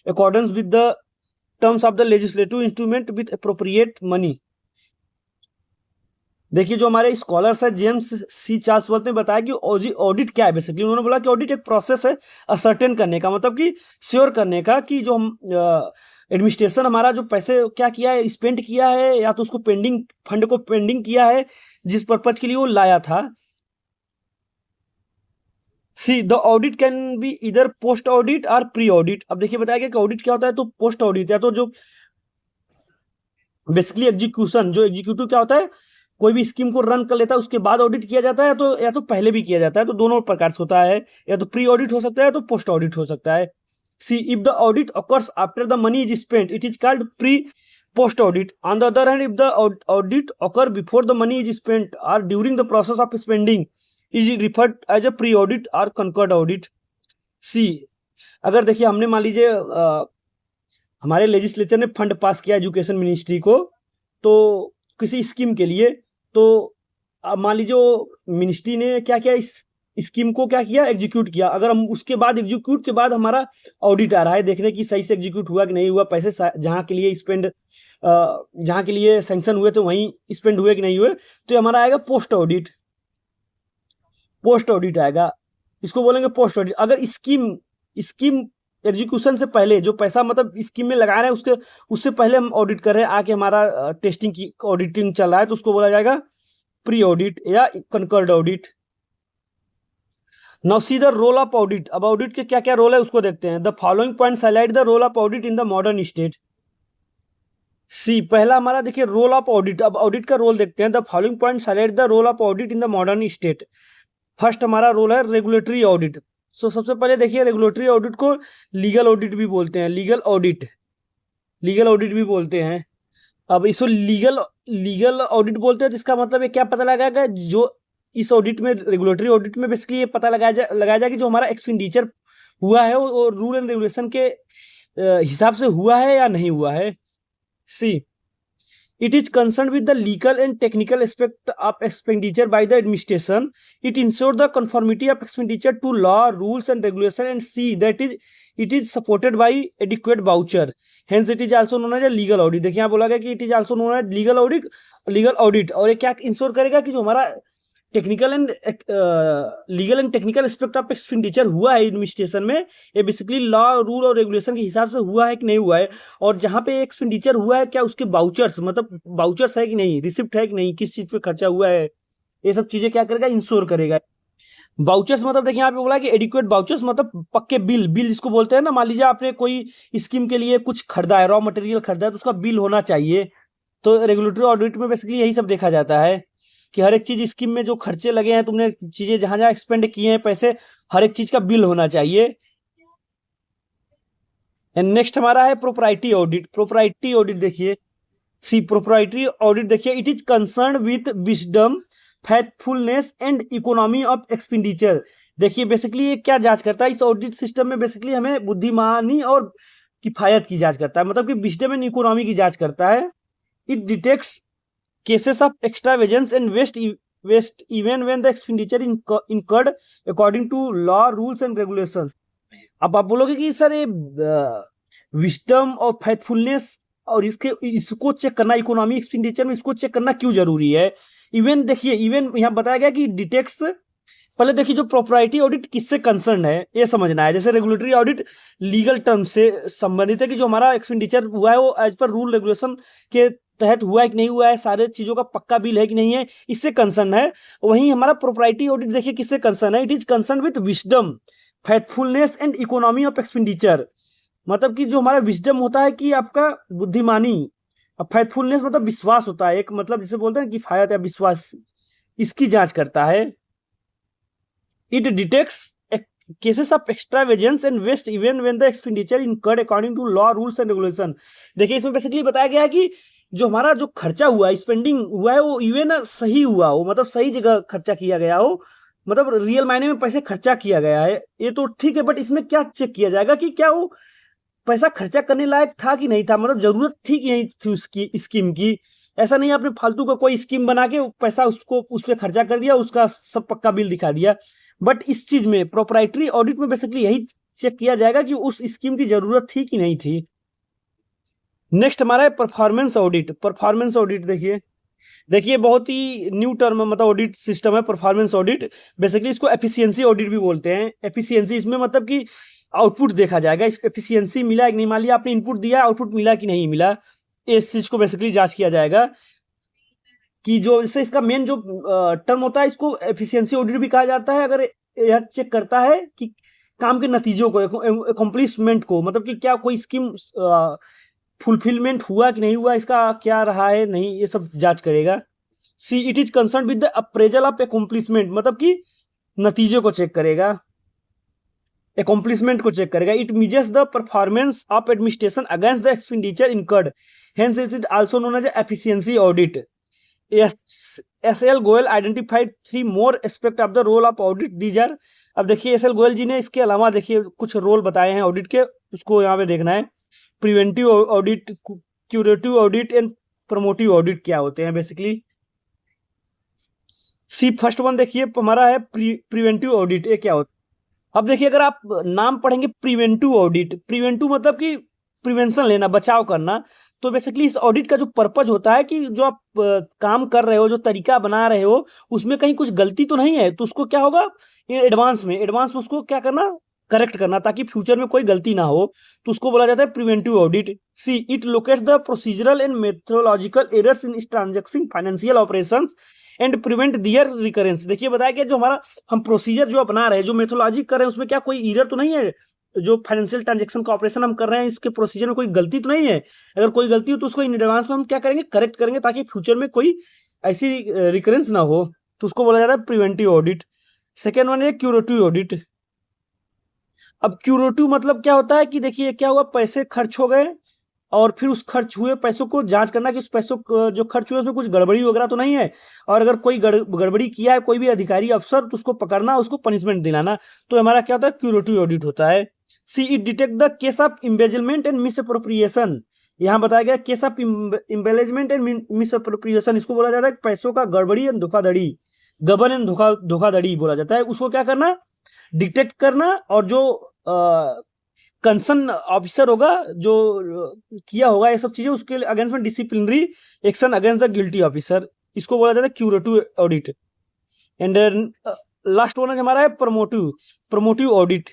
accordance with the terms of the legislative instrument with appropriate money। देखिए जो हमारे scholars है James C चार्ल्सवर्थ ने बताया कि audit क्या है। Basically उन्होंने बोला कि ऑडिट एक प्रोसेस है असर्टेन करने का, मतलब कि श्योर करने का कि जो हम एडमिनिस्ट्रेशन हमारा जो पैसे क्या किया है, स्पेंड किया है, या तो उसको पेंडिंग फंड को पेंडिंग किया है जिस पर्पज के लिए वो लाया था। See the audit can be इधर पोस्ट ऑडिट और प्री ऑडिट। अब देखिए बताया गया कि ऑडिट क्या होता है, तो पोस्ट ऑडिट या तो जो बेसिकली एग्जीक्यूशन, जो एग्जीक्यूटिव क्या होता है, कोई भी स्कीम को रन कर लेता है उसके बाद ऑडिट किया जाता है, तो या तो पहले भी किया जाता है। तो दोनों प्रकार से होता है, या तो प्री ऑडिट हो सकता है तो पोस्ट ऑडिट हो सकता है। See if the audit occurs after the money is spent it is called pre post audit. On the other hand if the audit occur before the money is spent or during the process of spending is referred as a pre audit or concurred audit. See अगर देखिए हमने मान लीजिए हमारे legislature ने fund पास किया education ministry को तो किसी स्कीम के लिए, तो अब मान लीजिए मिनिस्ट्री ने क्या किया, इस स्कीम को क्या किया, एग्जीक्यूट किया। अगर हम उसके बाद एग्जीक्यूट के बाद हमारा ऑडिट आ रहा है देखने की सही से एग्जीक्यूट हुआ कि नहीं हुआ, पैसे जहाँ के लिए स्पेंड जहाँ के लिए सैंक्शन हुए तो वहीं स्पेंड हुए कि नहीं हुए, तो हमारा आएगा पोस्ट ऑडिट। पोस्ट ऑडिट आएगा, इसको बोलेंगे पोस्ट ऑडिट। अगर स्कीम एग्जीक्यूशन से पहले जो पैसा मतलब स्कीम में लगा रहे हैं उससे पहले हम ऑडिट कर रहे हैं, आके हमारा टेस्टिंग की ऑडिटिंग चल रहा है, तो उसको बोला जाएगा प्री ऑडिट या concurred audit. Now see the role of audit. अब ऑडिट के क्या क्या रोल है उसको देखते हैं। The following points highlight the role of audit in the modern state. See पहला हमारा देखिए रोल ऑफ ऑडिट। अब ऑडिट का रोल देखते हैं। The following points highlight the role of audit in the modern state. First हमारा role है regulatory audit. So सबसे पहले देखिए रेगुलेटरी ऑडिट को लीगल ऑडिट भी बोलते हैं, लीगल ऑडिट भी बोलते हैं। अब इसको लीगल लीगल ऑडिट बोलते हैं, तो इसका मतलब ये क्या पता लगाएगा, जो इस ऑडिट में, रेगुलेटरी ऑडिट में बेसिकली ये पता लगाया जाए कि जो हमारा एक्सपेंडिचर हुआ है वो रूल एंड रेगुलेशन के हिसाब से हुआ है या नहीं हुआ है। सी, it is concerned with the legal and technical aspect of expenditure by the administration. It ensures the conformity of expenditure to law, rules and regulation, and see that it is supported by adequate voucher. Hence it is also known as a legal audit. देखिए यहाँ बोला गया कि it is also known as legal audit। और ये क्या ensure करेगा कि जो हमारा technical and legal and technical aspect of expenditure हुआ है एडमिनिस्ट्रेशन में, ये बेसिकली लॉ, रूल और रेगुलेशन के हिसाब से हुआ है कि नहीं हुआ है, और जहाँ पे एक्सपेंडिचर हुआ है क्या उसके बाउचर्स, मतलब बाउचर्स है कि नहीं, रिसिप्ट है कि नहीं, किस चीज़ पे खर्चा हुआ है, ये सब चीज़ें क्या करेगा, इंश्योर करेगा। बाउचर्स मतलब देखिए यहाँ पे बोला कि एडिक्वेट बाउचर्स मतलब पक्के बिल जिसको बोलते हैं ना। मान लीजिए आपने कोई स्कीम के लिए कुछ खरीदा है, रॉ मटेरियल खरीदा है, तो उसका बिल होना चाहिए। तो रेगुलेटरी ऑडिट में बेसिकली यही सब देखा जाता है कि हर एक चीज स्कीम में जो खर्चे लगे हैं, तुमने चीजें जहां जहां एक्सपेंड किए हैं पैसे, हर एक चीज का बिल होना चाहिए। एंड नेक्स्ट हमारा है प्रोप्राइटी ऑडिट। प्रोप्राइटी ऑडिट देखिए, सी प्रोप्राइटरी ऑडिट देखिए, it is concern with wisdom, faithfulness and economy of expenditure. देखिए बेसिकली ये क्या जांच करता है, इस ऑडिट सिस्टम में बेसिकली हमें बुद्धिमानी और किफायत की जांच करता है, मतलब कि विजडम एंड इकोनॉमी की जांच करता है। It detects cases of extravagance and waste even when the expenditure incurred according to law, rules and regulations। अब आप बोलोगे कि सर ये विस्डम और फेथफुलनेस और इसको चेक करना, इकोनॉमी एक्सपेंडिचर में इसको चेक करना क्यों जरूरी है। इवन देखिए, इवन यहाँ बताया गया कि डिटेक्ट्स, पहले देखिए जो प्रॉपर्टी ऑडिट किससे कंसर्न है ये समझना है। जैसे रेगुलेटरी ऑडिट लीगल टर्म से संबंधित है कि जो हमारा एक्सपेंडिचर हुआ है वो एज पर रूल रेगुलेशन के तहत हुआ है कि नहीं हुआ है, सारे चीजों का पक्का बिल है कि नहीं है, इससे कंसर्न है। वहीं हमारा प्रोप्राइटी ऑडिट देखिए किससे कंसर्न है, it is concern with wisdom, faithfulness and economy of expenditure. मतलब कि जो हमारा विजडम होता है कि आपका बुद्धिमानी, और फैथफुलनेस मतलब विश्वास होता है, एक मतलब जिसे बोलते हैं किफायत या विश्वास, इसकी जांच करता है। It detects cases of extravagance and waste even when the expenditure incurred according to law, rules and regulation। देखिए इसमें बेसिकली बताया गया है कि जो हमारा जो खर्चा हुआ, स्पेंडिंग हुआ है, वो इवन सही हुआ हो, मतलब सही जगह खर्चा किया गया हो, मतलब रियल मायने में पैसे खर्चा किया गया है, ये तो ठीक है। बट इसमें क्या चेक किया जाएगा कि क्या वो पैसा खर्चा करने लायक था कि नहीं था, मतलब जरूरत थी कि नहीं थी उसकी स्कीम की। ऐसा नहीं आपने फालतू का कोई स्कीम बना के पैसा उसको उस पर खर्चा कर दिया, उसका सब पक्का बिल दिखा दिया। बट इस चीज में प्रोप्राइटरी ऑडिट में बेसिकली यही चेक किया जाएगा कि उस स्कीम की जरूरत थी कि नहीं थी। नेक्स्ट हमारा है परफॉर्मेंस ऑडिट। परफॉर्मेंस ऑडिट देखिए बहुत ही न्यू टर्म, मतलब ऑडिट सिस्टम है परफॉर्मेंस ऑडिट। बेसिकली इसको एफिशिएंसी ऑडिट भी बोलते हैं। एफिशिएंसी इसमें मतलब कि आउटपुट देखा जाएगा, इस एफिशिएंसी मिला कि नहीं, मान लिया आपने इनपुट दिया, आउटपुट मिला कि नहीं मिला, इस चीज को बेसिकली जांच किया जाएगा। कि जो इससे इसका मेन जो टर्म होता है, इसको एफिशिएंसी ऑडिट भी कहा जाता है। अगर यह चेक करता है कि काम के नतीजों को, अकम्प्लिशमेंट को, मतलब कि क्या कोई स्कीम फुलफिलमेंट हुआ कि नहीं हुआ, इसका क्या रहा है नहीं, ये सब जांच करेगा। See, it is concern with the appraisal of accomplishment, मतलब कि नतीजे को चेक करेगा, अकम्प्लिशमेंट को चेक करेगा। It measures the performance of administration against the expenditure incurred, hence it is also known as efficiency audit. S L. Goyal identified 3 more aspect of the role of audit, these are. अब देखिए SL. Goyal जी ने इसके अलावा देखिए कुछ role बताए हैं audit के, उसको यहाँ पे देखना है। Preventive audit, curative audit and promotive audit क्या होते हैं बेसिकली। सी, फर्स्ट वन देखिए हमारा है प्रिवेंटिव ऑडिट, ये क्या होता है। अब देखिए अगर आप नाम पढ़ेंगे प्रिवेंटिव ऑडिट, प्रिवेंटिव मतलब कि प्रिवेंशन लेना, बचाव करना। तो बेसिकली इस ऑडिट का जो पर्पज होता है कि जो आप काम कर रहे हो, जो तरीका बना रहे हो, उसमें कहीं कुछ गलती तो नहीं है, तो उसको क्या होगा, एडवांस में उसको क्या करना, करेक्ट करना, ताकि फ्यूचर में कोई गलती ना हो, तो उसको बोला जाता है preventive audit. See, it locates the procedural and methodological errors in transaction financial operations and prevent their recurrence. देखिए बताया कि जो हमारा हम प्रोसीजर जो अपना रहे हैं, जो मेथोलॉजी कर रहे हैं, उसमें क्या कोई एरर तो नहीं है, जो फाइनेंशियल ट्रांजैक्शन का ऑपरेशन हम कर रहे हैं, इसके प्रोसीजर में कोई गलती तो नहीं है। अगर कोई गलती हो तो उसको इन एडवांस में हम क्या करेंगे, करेक्ट करेंगे, ताकि फ्यूचर में कोई ऐसी रिकरेंस ना हो, तो उसको बोला जाता है प्रिवेंटिव ऑडिट। सेकेंड वन है क्यूरेटिव ऑडिट। अब क्यूरेटिव मतलब क्या होता है कि देखिए क्या हुआ, पैसे खर्च हो गए और फिर उस खर्च हुए पैसों को जांच करना कि उस पैसों जो खर्च हुए उसमें कुछ गड़बड़ी वगैरह तो नहीं है, और अगर कोई गड़बड़ी किया है कोई भी अधिकारी अफसर तो उसको पकड़ना, उसको पनिशमेंट दिलाना। तो हमारा क्या होता है, क्यूरेटिव ऑडिट होता है। See it detect the case of embezzlement and misappropriation. यहाँ बताया गया case of embezzlement and misappropriation, इसको बोला जाता है पैसों का गड़बड़ी एंड धोखाधड़ी, गबन एंड धोखाधड़ी बोला जाता है। उसको क्या करना, डिटेक्ट करना, और जो कंसर्न ऑफिसर होगा जो किया होगा ये सब चीजें, उसके अगेंस्ट में disciplinary action against the guilty officer, इसको बोला जाता है curative audit. And last one हमारा है promotive audit.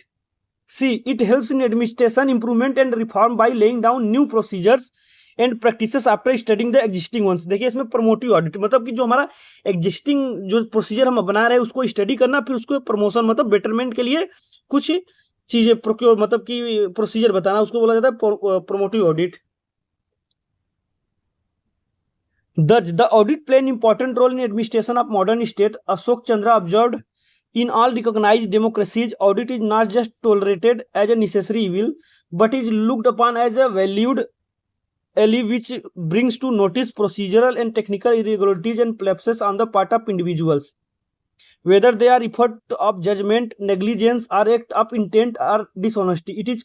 See it helps in administration improvement and reform by laying down new procedures and practices after studying the existing ones. देखिए इसमें promotive audit मतलब कि जो हमारा एग्जिस्टिंग जो प्रोसीजर हम बना रहे हैं उसको स्टडी करना, फिर उसको प्रमोशन मतलब बेटरमेंट के लिए कुछ चीजें प्रोक्योर मतलब कि प्रोसीजर बताना, उसको बोला जाता है promotive audit. The audit play an important role in administration of modern state. Ashok Chandra observed, in all recognized democracies, audit is not just tolerated as a necessary evil, but is looked upon as a valued ally which brings to notice procedural and technical irregularities and lapses on the part of individuals, whether they are effort of judgment, negligence, or act of intent or dishonesty. He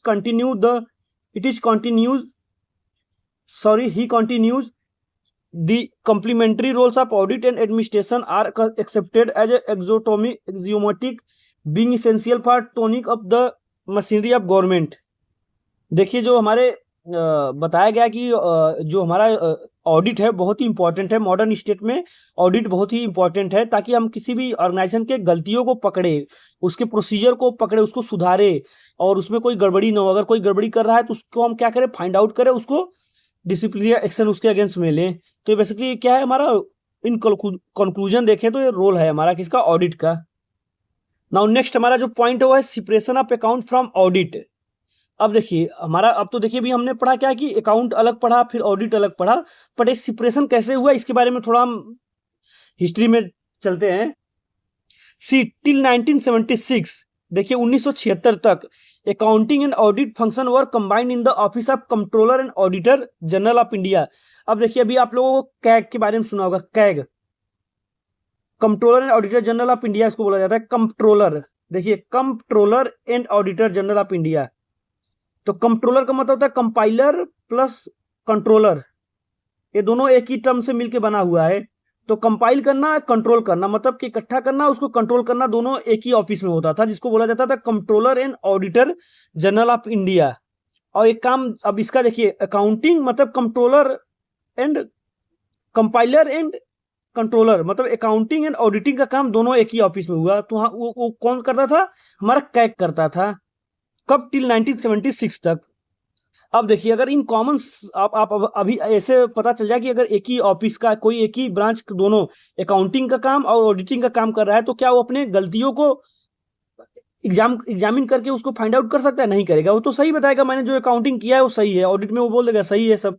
continues. The complementary roles of audit and administration are accepted as axiomatic, being essential for toning up the machinery of government. देखिए जो हमारे बताया गया कि जो हमारा audit है बहुत ही इंपॉर्टेंट है मॉडर्न स्टेट में। ऑडिट बहुत ही इंपॉर्टेंट है ताकि हम किसी भी ऑर्गेनाइजेशन के गलतियों को पकड़े, उसके प्रोसीजर को पकड़े, उसको सुधारे और उसमें कोई गड़बड़ी ना हो। अगर कोई गड़बड़ी कर रहा है तो उसको हम क्या करें, फाइंड आउट करें, उसको डिसिप्लिनरी एक्शन उसके अगेंस्ट में लें। तो बेसिकली क्या है हमारा, इन कंक्लूजन देखें तो ये रोल है हमारा किसका, ऑडिट का। नाउ नेक्स्ट हमारा जो पॉइंट है वो है separation of account from audit. अब देखिए हमारा, अब तो देखिए भी हमने पढ़ा क्या कि अकाउंट अलग पढ़ा फिर ऑडिट अलग पढ़ा, बट ये सेपरेशन कैसे हुआ इसके बारे में थोड़ा हम हिस्ट्री में चलते हैं। सी टिल 1976, देखिए 1976 तक accounting and audit function were combined in the office of controller and auditor general of India. अब देखिए अभी आप लोगों को कैग के बारे में सुना होगा, CAG controller and auditor general of India इसको बोला जाता है, कंट्रोलर। देखिए controller and auditor general of India, तो कंट्रोलर का मतलब होता है कंपाइलर प्लस कंट्रोलर, ये दोनों एक ही टर्म से मिलकर बना हुआ है। तो कंपाइल करना, कंट्रोल करना, मतलब कि इकट्ठा करना, उसको कंट्रोल करना, दोनों एक ही ऑफिस में होता था, जिसको बोला जाता था controller and auditor general of India. और एक काम अब इसका देखिए, अकाउंटिंग मतलब controller and compiler and controller, मतलब अकाउंटिंग एंड ऑडिटिंग का काम दोनों एक ही ऑफिस में हुआ। तो वो कौन करता था, हमारा कैग करता था। कब, टिल 1976 तक। अब देखिए अगर इन कॉमन आप अभी ऐसे पता चल जाए कि अगर एक ही ऑफिस का कोई एक ही ब्रांच दोनों अकाउंटिंग का काम और ऑडिटिंग का काम कर रहा है तो क्या वो अपने गलतियों को एग्जामिन करके उसको फाइंड आउट कर सकता है? नहीं करेगा। वो तो सही बताएगा मैंने जो अकाउंटिंग किया है वो सही है, ऑडिट में वो बोल देगा सही है सब।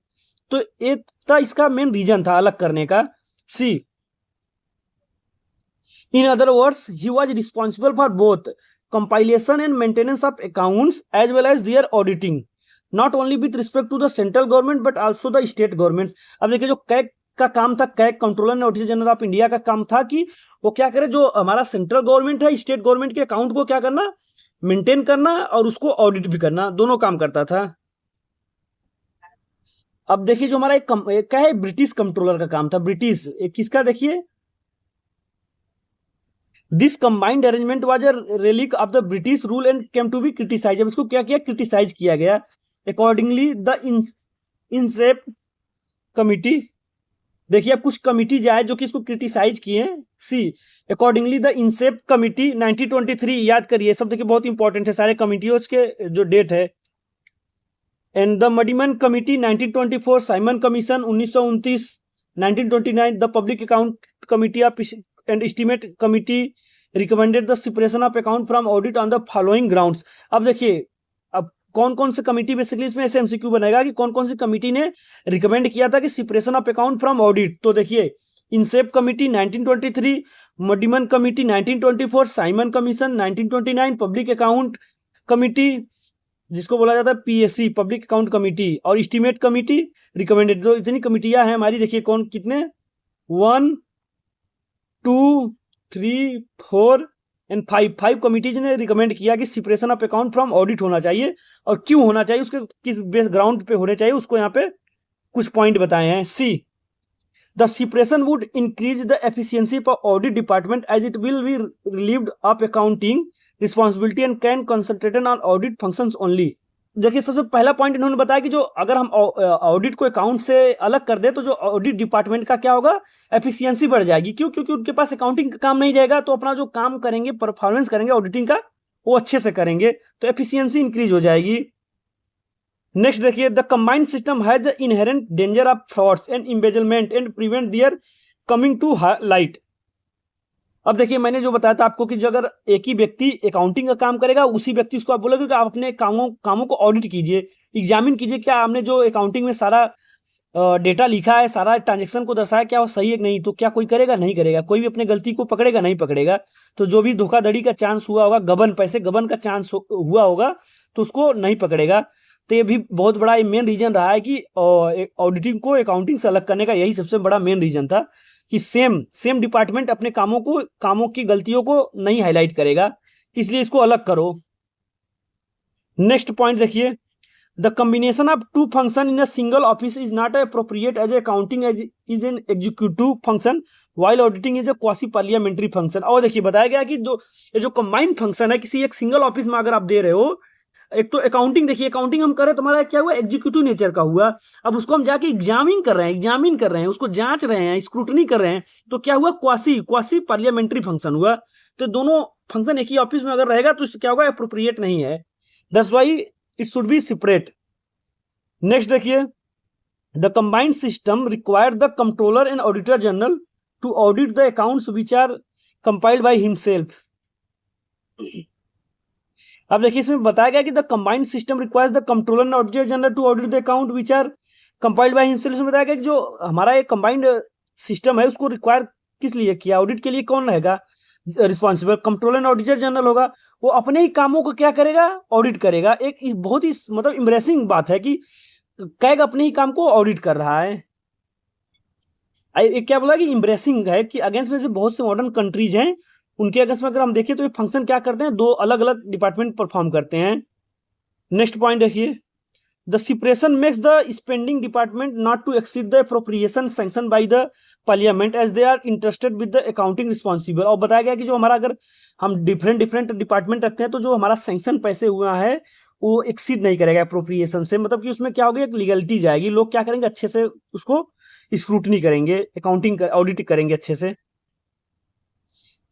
तो एक था इसका मेन रीजन था अलग करने का। See in other words he was responsible for both compilation and maintenance of accounts as well as their auditing, not only with respect to the central government but also the state governments। अब देखिए जो CAG का काम था, CAG controller and auditor general of India का काम था कि वो क्या करे, जो हमारा सेंट्रल गवर्नमेंट है स्टेट गवर्नमेंट के अकाउंट को क्या करना, मेंटेन करना और उसको ऑडिट भी करना, दोनों काम करता था। अब देखिए जो हमारा एक क्या है, ब्रिटिश कंट्रोलर का काम था, ब्रिटिश किसका, देखिए this combined arrangement was a relic of the British rule and came to be criticise. अब इसको क्या किया, क्रिटिसाइज किया गया। अकॉर्डिंगली द इंसेप कमिटी, देखिए अब कुछ कमिटी आए जो कि इसको क्रिटिसाइज किए। सी अकॉर्डिंगली द इंसेप कमिटी 1923, याद करिए सब, देखिए बहुत इंपॉर्टेंट है सारे कमिटियों के जो डेट है। And the Muddiman committee 1924, Simon commission 1929, 1929 the public account committee of and estimate committee recommended the separation of account from audit on the following grounds. अब देखिए अब कौन कौन से कमिटी, बेसिकली इसमें ऐसे एमसीक्यू बनेगा कि कौन कौन सी कमिटी ने रिकमेंड किया था कि separation of account from audit. तो देखिए Inchcape committee 1923, Muddiman committee 1924, Simon commission 1929, public account committee जिसको बोला जाता है पीएससी, पब्लिक अकाउंट कमेटी, और एस्टीमेट कमेटी रिकमेंडेड। जो इतनी कमेटियां हैं हमारी, देखिए कौन कितने, 1 2 3 4 एंड 5 कमिटीज ने रिकमेंड किया कि separation of account from audit होना चाहिए, और क्यों होना चाहिए, उसके किस बेस ग्राउंड पे होने चाहिए, उसको यहाँ पे कुछ पॉइंट बताए हैं। See, the separation would increase the efficiency for audit department as it will be relieved of accounting responsibility and can concentrate on audit functions only. देखिए सबसे पहला पॉइंट इन्होंने बताया कि जो अगर हम ऑडिट को अकाउंट से अलग कर दे तो जो ऑडिट डिपार्टमेंट का क्या होगा, एफिशिएंसी बढ़ जाएगी। क्यों? क्योंकि उनके पास अकाउंटिंग का काम नहीं रहेगा, तो अपना जो काम करेंगे, परफॉर्मेंस करेंगे ऑडिटिंग का, वो अच्छे से करेंगे, तो एफिशिएंसी इंक्रीज हो जाएगी। नेक्स्ट देखिए, the combined system has inherent danger of frauds and embezzlement and prevent their coming to light. अब देखिए मैंने जो बताया था आपको कि जो अगर एक ही व्यक्ति अकाउंटिंग का काम करेगा, उसी व्यक्ति उसको आप बोलोगे कि आप अपने कामों को ऑडिट कीजिए, एग्जामिन कीजिए, क्या आपने जो अकाउंटिंग में सारा डेटा लिखा है, सारा ट्रांजेक्शन को दर्शाया, क्या वो सही है कि नहीं। तो क्या कोई करेगा? नहीं करेगा। कोई भी अपने गलती को पकड़ेगा? नहीं पकड़ेगा। तो जो भी धोखाधड़ी का चांस हुआ होगा, पैसे गबन का चांस हुआ होगा, तो उसको नहीं पकड़ेगा। तो ये भी बहुत बड़ा मेन रीजन रहा है कि ऑडिटिंग को अकाउंटिंग से अलग करने का, यही सबसे बड़ा मेन रीजन था कि सेम डिपार्टमेंट अपने कामों की गलतियों को नहीं हाईलाइट करेगा, इसलिए इसको अलग करो। नेक्स्ट पॉइंट देखिए, the combination of two function in a single office is not appropriate as accounting as is an executive function while auditing is a quasi parliamentary function. और देखिए बताया गया कि ये जो कंबाइंड फंक्शन है किसी एक सिंगल ऑफिस में अगर आप दे रहे हो, एक तो अकाउंटिंग, देखिए अकाउंटिंग हम कर रहे हैं, तुम्हारा क्या हुआ, एग्जीक्यूटिव नेचर का हुआ। अब उसको हम जाके एग्जामिन कर रहे हैं, उसको जांच रहे हैं, स्क्रूटनी कर रहे हैं, तो क्या हुआ, क्वासी पार्लियामेंट्री फंक्शन हुआ। तो दोनों फंक्शन एक ही ऑफिस में अगर रहेगा तो क्या होगा, अप्रोप्रिएट नहीं है। That's why it should be separate. Next देखिए, the combined system required the controller and auditor general to audit the accounts which are compiled by himself. अब देखिए इसमें बताया गया कि the combined system requires the controller and auditor general to audit the account which are compiled by himself. इसमें बताया गया कि जो हमारा एक कंबाइंड सिस्टम है उसको रिक्वायर किस लिए किया, ऑडिट के लिए कौन रहेगा responsible, controller and auditor general होगा। वो अपने ही कामों को क्या करेगा, ऑडिट करेगा। एक बहुत ही मतलब इम्प्रेसिंग बात है कि कैग अपने ही काम को ऑडिट कर रहा है। क्या बोला कि इम्प्रेसिंग है कि अगेंस्ट में से बहुत से मॉडर्न कंट्रीज हैं, उनके अगेंस्ट में अगर हम देखें तो ये फंक्शन क्या करते हैं, दो अलग अलग डिपार्टमेंट परफॉर्म करते हैं। नेक्स्ट पॉइंट देखिए, the separation makes the spending department not to exceed the appropriation sanction by the parliament as they are interested with the accounting responsible. और बताया गया कि जो हमारा अगर हम डिफरेंट डिपार्टमेंट रखते हैं तो जो हमारा सैंक्शन पैसे हुआ है वो एक्सीड नहीं करेगा अप्रोप्रिएशन से। मतलब कि उसमें क्या होगी, एक लीगलिटी जाएगी, लोग क्या करेंगे, अच्छे से उसको स्क्रूटनी करेंगे, अकाउंटिंग ऑडिट करेंगे अच्छे से।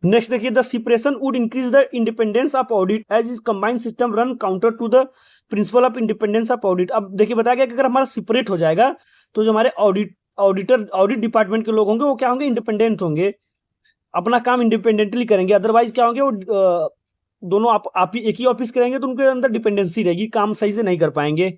नेक्स्ट देखिए, the separation would increase the independence of audit as is combined system run counter to the principle of independence of audit. अब देखिए बताया गया कि अगर हमारा सेपरेट हो जाएगा तो जो हमारे ऑडिट डिपार्टमेंट के लोग होंगे वो क्या होंगे, इंडिपेंडेंट होंगे, अपना काम इंडिपेंडेंटली करेंगे। अदरवाइज क्या होंगे, वो दोनों आप एक ही ऑफिस करेंगे तो उनके अंदर डिपेंडेंसी रहेगी, काम सही से नहीं कर पाएंगे।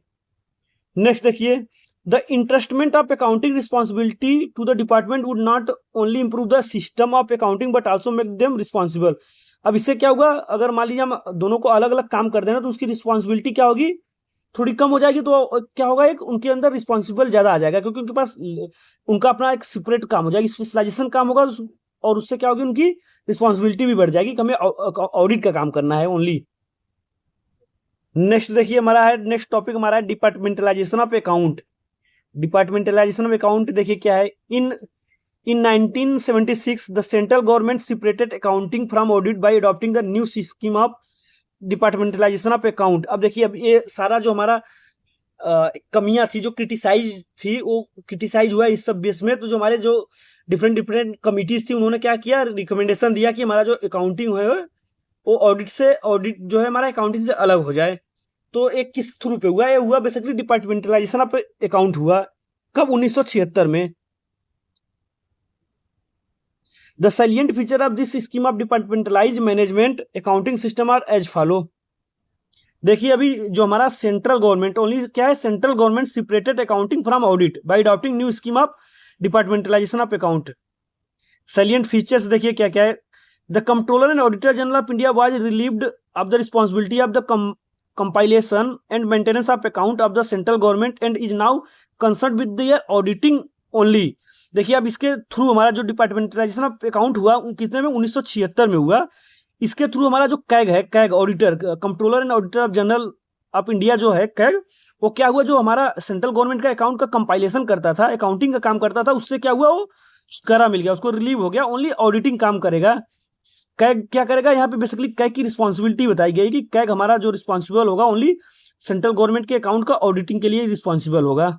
नेक्स्ट देखिए, the entrustment of accounting responsibility to the department would not only improve the system of accounting but also make them responsible. अब इससे क्या होगा, अगर मान लीजिए हम दोनों को अलग अलग काम कर देना तो उसकी रिस्पॉन्सिबिलिटी क्या होगी, थोड़ी कम हो जाएगी। तो क्या होगा, एक उनके अंदर रिस्पॉन्सिबल ज़्यादा आ जाएगा, क्योंकि उनके पास उनका अपना एक सेपरेट काम हो जाएगा, स्पेशलाइजेशन काम होगा, और उससे क्या होगी, उनकी रिस्पॉन्सिबिलिटी भी बढ़ जाएगी कि हमें ऑडिट का काम करना है ओनली। नेक्स्ट देखिए हमारा है, नेक्स्ट टॉपिक हमारा है departmentalisation of account. Departmentalisation of account देखिए क्या है, इन 1976 the central government separated accounting from audit by adopting the new scheme of departmentalisation of account. अब देखिए, अब ये सारा जो हमारा कमियां थी, जो क्रिटिसाइज थी, वो क्रिटिसाइज हुआ इस सब बेस में। तो जो हमारे जो डिफरेंट कमिटीज थी, उन्होंने क्या किया, रिकमेंडेशन दिया कि हमारा जो अकाउंटिंग है वो ऑडिट जो है हमारा अकाउंटिंग से अलग हो जाए। तो एक किस थ्रू पे हुआ, ये हुआ बेसिकली डिपार्टमेंटलाइजेशन ऑफ अकाउंट हुआ कब, 1976 में। The salient feature of this scheme of departmentalise management accounting system are as follow. देखिए अभी जो हमारा सेंट्रल गवर्नमेंट ओनली क्या है, central government separated accounting from audit by adopting new scheme of departmentalisation of account. Salient features देखिए क्या क्या है, the controller and auditor general of India was relieved of the responsibility of the compilation and maintenance of account of the central government and is now concerned with their auditing only। देखिए अब इसके through हमारा जो departmentalisation of account हुआ कितने में 1976 में हुआ। इसके थ्रू हमारा जो कैग है, CAG auditor, controller and auditor of general of India जो है कैग, वो क्या हुआ, जो हमारा सेंट्रल गवर्नमेंट का अकाउंट का कंपाइलेशन करता था, अकाउंटिंग का काम करता था, उससे क्या हुआ, वो छुटकारा मिल गया, उसको रिलीव हो गया, ओनली ऑडिटिंग काम करेगा। कैग क्या करेगा, यहाँ पे बेसिकली कैग की रिस्पॉन्सिबिलिटी बताई गई कि कैग हमारा जो रिस्पॉन्सिबल होगा ओनली सेंट्रल गवर्नमेंट के अकाउंट का ऑडिटिंग के लिए रिस्पॉन्सिबल होगा।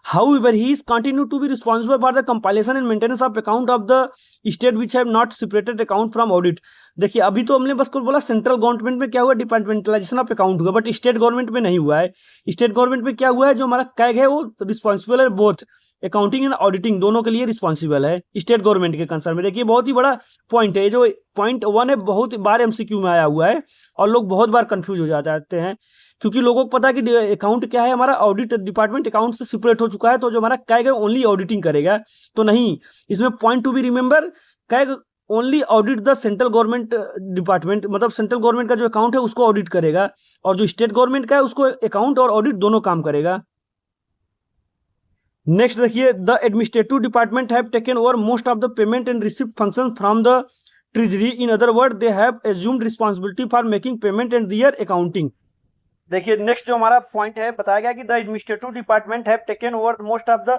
However, he is continued to be responsible for the compilation and maintenance of account of the state which have not separated account from audit। देखिए अभी तो हमने बस को बोला सेंट्रल गवर्नमेंट में क्या हुआ, डिपार्टमेंटलाइजेशन ऑफ अकाउंट हुआ, बट स्टेट गवर्नमेंट में नहीं हुआ है। स्टेट गवर्नमेंट में क्या हुआ है, जो हमारा कैग है वो रिस्पॉन्सिबल है, बोथ अकाउंटिंग एंड ऑडिटिंग दोनों के लिए रिस्पॉन्सिबल है स्टेट गवर्नमेंट के कंसर्न में। देखिए बहुत ही बड़ा पॉइंट है, जो पॉइंट 1 है, बहुत बार एमसीक्यू में आया हुआ है और लोग बहुत बार कंफ्यूज हो जाते हैं, क्योंकि लोगों को पता है कि अकाउंट क्या है, हमारा ऑडिट डिपार्टमेंट अकाउंट से सेपरेट हो चुका है, तो जो हमारा कैग है ओनली ऑडिटिंग करेगा। तो नहीं, इसमें point to be remember, CAG only audit the central government department, मतलब सेंट्रल गवर्नमेंट का जो अकाउंट है उसको ऑडिट करेगा, और जो स्टेट गवर्नमेंट का है उसको अकाउंट और ऑडिट दोनों काम करेगा। नेक्स्ट देखिए, the administrative department have taken over most of the payment and receipt function from the treasury. In other word, they have assumed responsibility for making payment and their accounting. देखिए next जो हमारा point है, बताया गया कि the administrative department have taken over most of the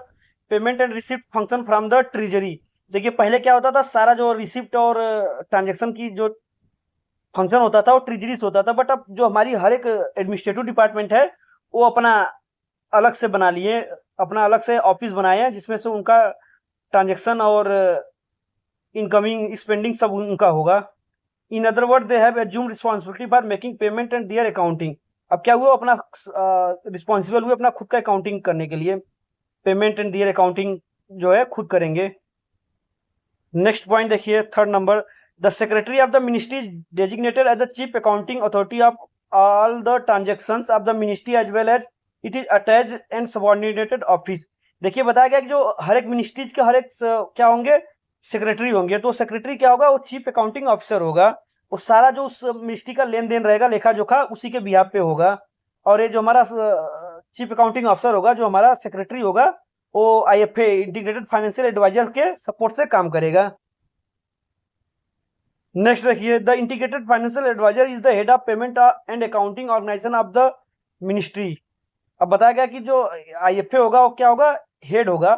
payment and receipt function from the treasury. देखिए पहले क्या होता था, सारा जो रिसिप्ट और ट्रांजैक्शन की जो फंक्शन होता था वो ट्रेजरी से होता था, बट अब जो हमारी हर एक एडमिनिस्ट्रेटिव डिपार्टमेंट है वो अपना अलग से बना लिए, अपना अलग से ऑफिस बनाए हैं, जिसमें से उनका ट्रांजैक्शन और इनकमिंग स्पेंडिंग सब उनका होगा। In other word, they have assumed responsibility for making payment and their accounting. अब क्या हुआ, अपना रिस्पॉन्सिबल हुए अपना खुद का अकाउंटिंग करने के लिए, पेमेंट एंड दियर अकाउंटिंग जो है खुद करेंगे। नेक्स्ट पॉइंट देखिए, third number, the secretary of the ministry is designated as the chief accounting authority of all the transactions of the ministry as well as it is attached and subordinated office. देखिए बताया गया कि जो हर एक ministries के हर एक क्या होंगे, सेक्रेटरी होंगे, तो सेक्रेटरी क्या होगा, वो चीफ अकाउंटिंग ऑफिसर होगा, वो सारा जो उस मिनिस्ट्री का लेन देन रहेगा, लेखा जोखा उसी के बिहाफ पे होगा। और ये जो हमारा चीफ अकाउंटिंग ऑफिसर होगा, जो हमारा सेक्रेटरी होगा, वो आईएफए इंटीग्रेटेड फाइनेंशियल एडवाइजर के सपोर्ट से काम करेगा। नेक्स्ट देखिए, the integrated financial adviser is the head of payment and accounting organisation of the ministry. अब बताया गया कि जो आईएफए होगा वो क्या होगा, हेड होगा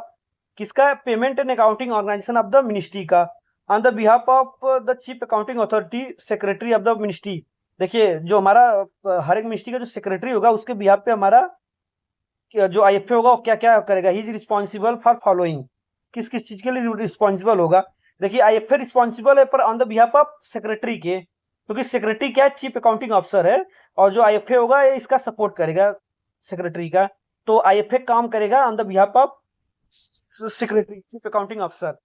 किसका, payment and accounting organisation of the ministry का, on the behalf of the chief accounting authority secretary of the ministry. देखिए जो हमारा हर एक मिनिस्ट्री का जो सेक्रेटरी होगा उसके बिहाफ पे हमारा जो आईएफए होगा वो क्या क्या करेगा, he is responsible for following, किस किस चीज के लिए रिस्पॉन्सिबल होगा। देखिए आईएफए रिस्पॉन्सिबल है पर on the behalf of secretary के, क्योंकि सेक्रेटरी क्या है, चीफ अकाउंटिंग ऑफिसर है, और जो आईएफए होगा ये इसका सपोर्ट करेगा सेक्रेटरी का, तो आईएफए काम करेगा on the behalf of secretary chief accounting officer.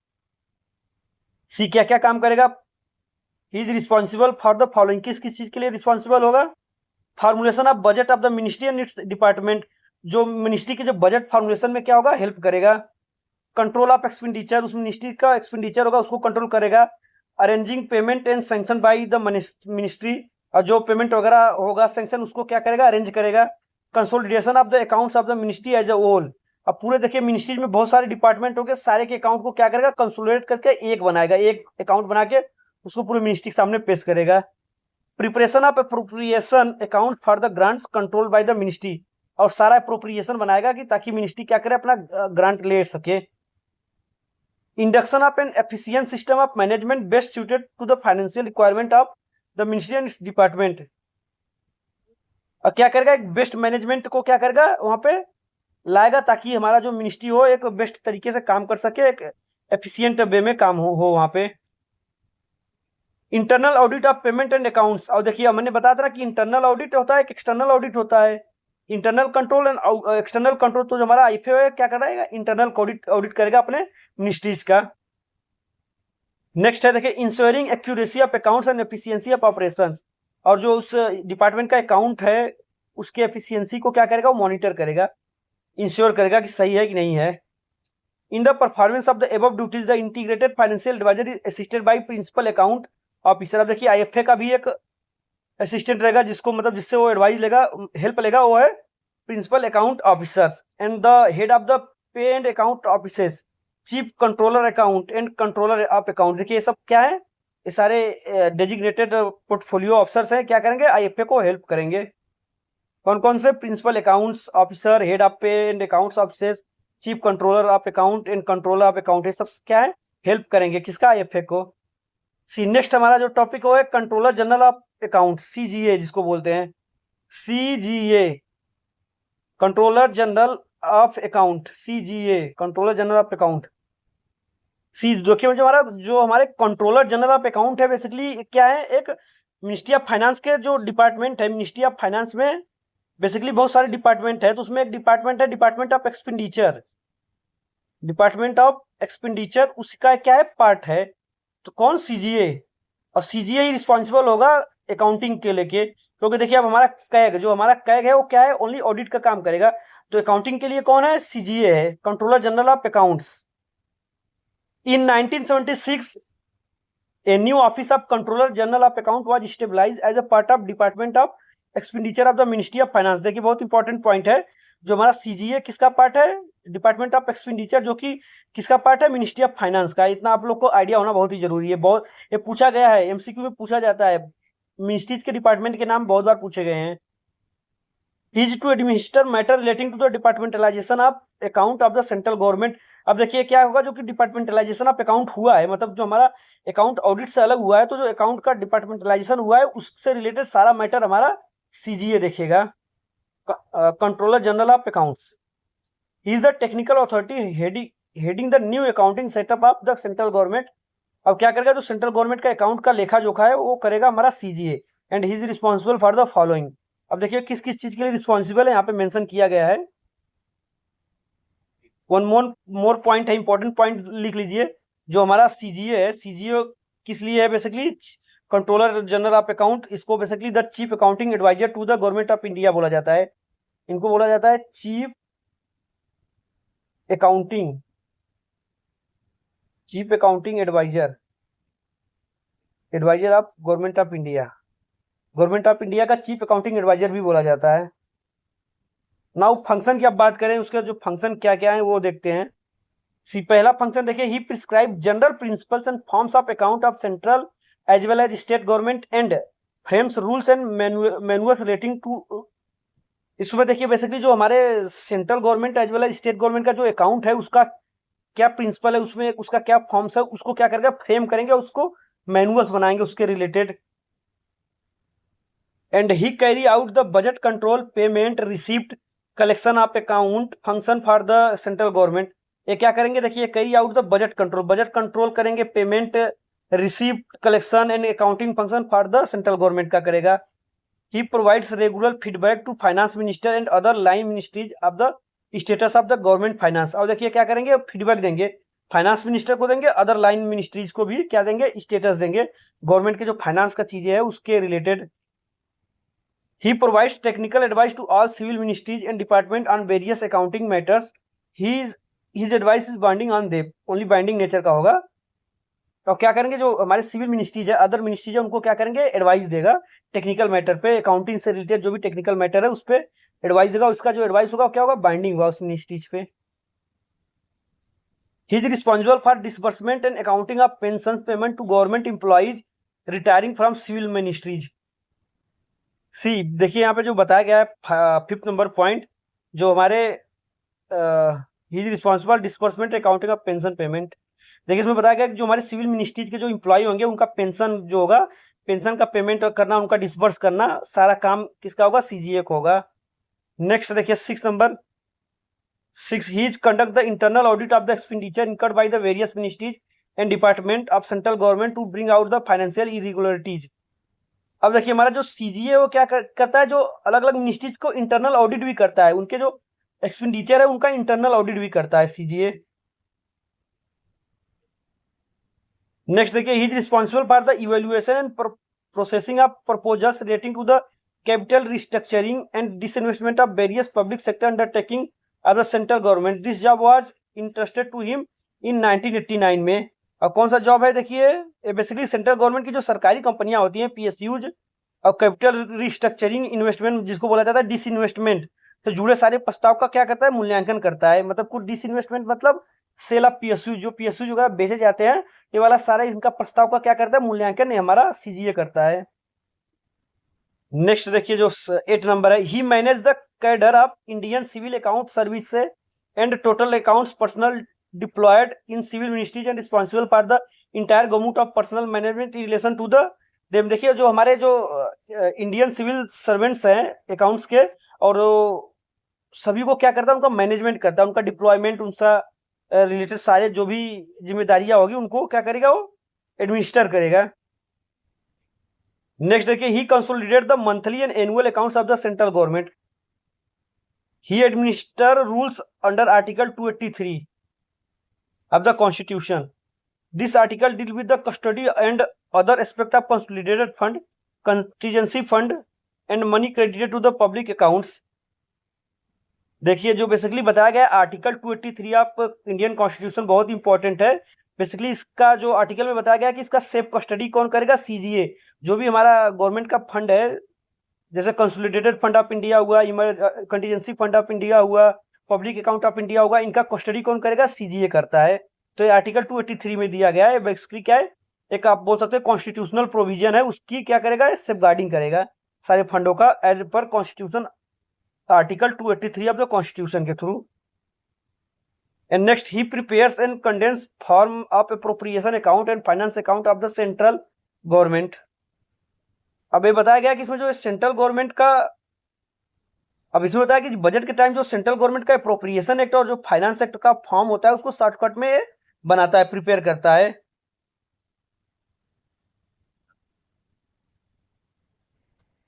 See क्या क्या काम करेगा, he is responsible for the following, किस किस चीज के लिए रिस्पॉन्सिबल होगा, formulation of budget of the ministry and its department, जो मिनिस्ट्री के जो बजट फॉर्मुलेशन में क्या होगा, हेल्प करेगा। कंट्रोल ऑफ एक्सपेंडिचर, उस मिनिस्ट्री का एक्सपेंडिचर होगा उसको कंट्रोल करेगा। Arranging payment and sanction by the ministry, और जो पेमेंट वगैरह होगा सैंक्शन उसको क्या करेगा, अरेंज करेगा। Consolidation of the accounts of the ministry as a whole, अब पूरे देखिए मिनिस्ट्रीज में बहुत सारे डिपार्टमेंट हो गए, सारे के अकाउंट को क्या करेगा, कंसोलिडेट करके एक बनाएगा, एक अकाउंट बना के उसको पूरे मिनिस्ट्री के सामने पेश करेगा। Preparation of appropriation account for the grants control by the ministry, और सारा अप्रोप्रिएशन बनाएगा कि ताकि मिनिस्ट्री क्या करे, अपना ग्रांट ले सके। Induction of an efficient system of management best suited to the financial requirement of the ministry and department, और क्या करेगा, एक बेस्ट मैनेजमेंट को क्या करेगा वहां पे लाएगा, ताकि हमारा जो मिनिस्ट्री हो एक बेस्ट तरीके से काम कर सके, एक एफिशिएंट वे में काम हो वहां पे। Internal audit of payment and accounts, और देखिए हमने बताया था कि इंटरनल ऑडिट होता है, एक एक्सटर्नल ऑडिट होता है। Internal control and external control, तो जो हमारा आईएफए क्या कर रहा है, इंटरनल ऑडिट करेगा अपने मिनिस्ट्रीज का। नेक्स्ट है देखिए, ensuring accuracy of accounts and efficiency of operations, और जो उस डिपार्टमेंट का अकाउंट है उसके एफिशिएंसी को क्या करेगा, वो मॉनिटर करेगा, इंश्योर करेगा कि सही है कि नहीं है। In the performance of the above duties the integrated financial adviser is assisted by principal account officer. अब देखिए आईएफए का भी एक असिस्टेंट रहेगा, जिसको मतलब जिससे वो एडवाइस लेगा, हेल्प लेगा, वो है principal account officers. And the head of the pay and account officers, chief controller account and controller of account. देखिए ये सब क्या है, ये सारे डेजिग्नेटेड पोर्टफोलियो ऑफिसर्स हैं, क्या करेंगे, आईएफए को हेल्प करेंगे। कौन कौन से, principal accounts officer, head of pay and accounts officers, chief controller of account and controller of account, ये सब क्या है, हेल्प करेंगे किसका, आईएफए को। सी नेक्स्ट हमारा जो टॉपिक है controller general of account, CGA जिसको बोलते हैं, CGA controller general of account, CGA controller general of account. See देखिए जो हमारे कंट्रोलर जनरल ऑफ अकाउंट है, बेसिकली क्या है, एक मिनिस्ट्री ऑफ फाइनेंस के जो डिपार्टमेंट है, मिनिस्ट्री ऑफ फाइनेंस में बेसिकली बहुत सारे डिपार्टमेंट है, तो उसमें एक डिपार्टमेंट है department of expenditure, department of expenditure उसका क्या है, पार्ट है। तो कौन, सीजीए, और सीजीए ही रिस्पॉन्सिबल होगा अकाउंटिंग के लेके, क्योंकि देखिए अब हमारा कैग, जो हमारा कैग है वो क्या है, ओनली ऑडिट का काम करेगा, तो अकाउंटिंग के लिए कौन है, सीजीए है, controller general of accounts. In 1976 a new office of controller general of account was established as a part of department of expenditure of the ministry of finance। देखिए बहुत इंपॉर्टेंट पॉइंट है, जो हमारा सीजीए किसका part है, department of expenditure, जो कि किसका पार्ट है, मिनिस्ट्री ऑफ फाइनेंस का। इतना आप लोग को आइडिया होना बहुत ही जरूरी है, बहुत ये पूछा गया है, एमसीक्यू में पूछा जाता है, मिनिस्ट्रीज के डिपार्टमेंट के नाम बहुत बार पूछे गए हैं। Is to administer matter relating to the departmentalisation of account of the central government. अब देखिए क्या होगा, जो कि डिपार्टमेंटलाइजेशन ऑफ अकाउंट हुआ है, मतलब जो हमारा अकाउंट ऑडिट से अलग हुआ है, तो जो अकाउंट का डिपार्टमेंटलाइजेशन हुआ है उससे रिलेटेड सारा मैटर हमारा सीजीए देखेगा, controller general of accounts. He is the technical authority heading the new accounting setup of the central government. अब क्या करेगा, जो सेंट्रल गवर्नमेंट का अकाउंट का लेखा जोखा है वो करेगा हमारा CGA. And he is responsible for the following. अब देखिए किस किस चीज के लिए रिस्पॉन्सिबल है, यहाँ पे मेंशन किया गया है। वन मोर पॉइंट है, इंपॉर्टेंट पॉइंट लिख लीजिए, जो हमारा सीजीए है, सीजीए किस लिए है, basically controller general of account, इसको basically the chief accounting adviser to the government of India बोला जाता है, इनको बोला जाता है chief accounting adviser of government of India. Government of India का चीफ अकाउंटिंग एडवाइजर भी बोला जाता है। नाउ फंक्शन की अब बात करें, उसके जो फंक्शन क्या क्या है वो देखते हैं। पहला फंक्शन देखिए, he prescribe general principles and forms of account of central as well as state government and frames rules and manual relating to. इसमें देखिए बेसिकली जो हमारे central government as well as state government का जो account है उसका क्या principal है, उसमें उसका क्या फॉर्म्स है, उसको क्या करेंगे, फ्रेम करेंगे, उसको मैनुअल्स बनाएंगे उसके related. And he carry out the budget control, payment, receipt, collection of account function for the central government. ये क्या करेंगे, देखिए carry out the budget control करेंगे, payment, receipt, collection and accounting function for the central government का करेगा। He provides regular feedback to finance minister and other line ministries of the status of the government finance. और देखिए क्या करेंगे, feedback देंगे, finance minister को देंगे, other line ministries को भी क्या देंगे, स्टेटस देंगे गवर्नमेंट के जो फाइनेंस का चीजें है उसके related. He provides technical advice to all civil ministries and department on various accounting matters. His advice is binding on them, only binding nature का होगा। और क्या करेंगे, जो हमारे सिविल मिनिस्ट्रीज है, अदर मिनिस्ट्रीज है, उनको क्या करेंगे, एडवाइस देगा टेक्निकल मैटर पे, अकाउंटिंग से रिलेटेड जो भी टेक्निकल मैटर है उस पर एडवाइस देगा। उसका जो एडवाइस होगा क्या होगा, बाइंडिंग होगा उस मिनिस्ट्रीज पे। He is responsible for disbursement and accounting of pension payment to government employees retiring from civil ministries। सी देखिए यहाँ पे जो बताया गया है 5th नंबर पॉइंट, जो हमारे ही is responsible disbursement accounting of pension payment. देखिए इसमें बताया गया कि जो हमारे सिविल मिनिस्ट्रीज के जो इम्प्लॉय होंगे उनका पेंशन जो होगा, पेंशन का पेमेंट करना, उनका डिस्बर्स करना, सारा काम किसका होगा, सीजीए को होगा। नेक्स्ट देखिए 6 number 6, he is conduct the internal audit of the expenditure incurred by the various ministries and department of central government to bring out the financial irregularities. अब देखिए हमारा जो सीजीए वो क्या करता है, जो अलग अलग मिनिस्ट्रीज को इंटरनल ऑडिट भी करता है, उनके जो एक्सपेंडिचर है उनका इंटरनल ऑडिट भी करता है सीजीए। नेक्स्ट देखिए, he is responsible for the evaluation and processing of proposals relating to the capital restructuring and disinvestment of various public sector undertaking of the central government. This job was interested to him in 1989 में। और कौन सा job है, देखिए basically central government की जो सरकारी कंपनियां होती हैं, पीएसयूज, और कैपिटल रिस्ट्रक्चरिंग इन्वेस्टमेंट जिसको बोला जाता है डिसइन्वेस्टमेंट से जुड़े सारे प्रस्ताव का क्या करता है, मूल्यांकन करता है। मतलब कुछ डिसइन्वेस्टमेंट मतलब सेल ऑफ पीएसयू, जो पीएसयू जो बेचे जाते हैं, ये वाला सारा इनका प्रस्ताव का क्या करता है, मूल्यांकन हमारा सीजीए करता है। नेक्स्ट देखिए जो 8 नंबर है, he manage the cadre of Indian civil account service से and total accounts personnel deployed in civil ministries and responsible for the entire government of personnel management in relation to the them. देखिए जो हमारे जो Indian civil servants हैं accounts के, और सभी को क्या करता है, उनका मैनेजमेंट करता है, उनका डिप्लॉयमेंट, उनका रिलेटेड सारे जो भी जिम्मेदारियां होगी उनको क्या करेगा, वो एडमिनिस्टर करेगा। नेक्स्ट देखिए, he consolidate the monthly and annual accounts of the central government. He administer rules under article 283 of the constitution. This article deal with the custody and other aspect of consolidated fund, contingency fund and money credited to the public accounts. देखिए जो basically बताया गया article 283 of Indian constitution बहुत important है। Basically इसका जो article में बताया गया कि इसका सेफ कस्टडी कौन करेगा, सीजीए। जो भी हमारा गवर्नमेंट का फंड है, जैसे कंसोलिडेटेड फंड ऑफ इंडिया हुआ, कंटीजेंसी फंड ऑफ इंडिया हुआ, पब्लिक अकाउंट ऑफ इंडिया होगा, इनका कस्टडी कौन करेगा, सीजीए करता है। तो ये आर्टिकल 283 में दिया गया है। बेसिकली क्या है, एक आप बोल सकते हैं कॉन्स्टिट्यूशनल प्रोविजन है, उसकी क्या करेगा, सेफ गार्डिंग करेगा सारे फंडों का एज पर constitution, article 283 of the constitution के through. And next, he prepares and condense form of appropriation account and finance account of the central government. अब ये बताया गया कि इसमें जो सेंट्रल गवर्नमेंट का, अब इसमें बताया कि बजट के टाइम जो सेंट्रल गवर्नमेंट का अप्रोप्रिएशन एक्ट और जो फाइनेंस एक्ट का फॉर्म होता है, उसको शॉर्टकट में बनाता है, प्रिपेयर करता है।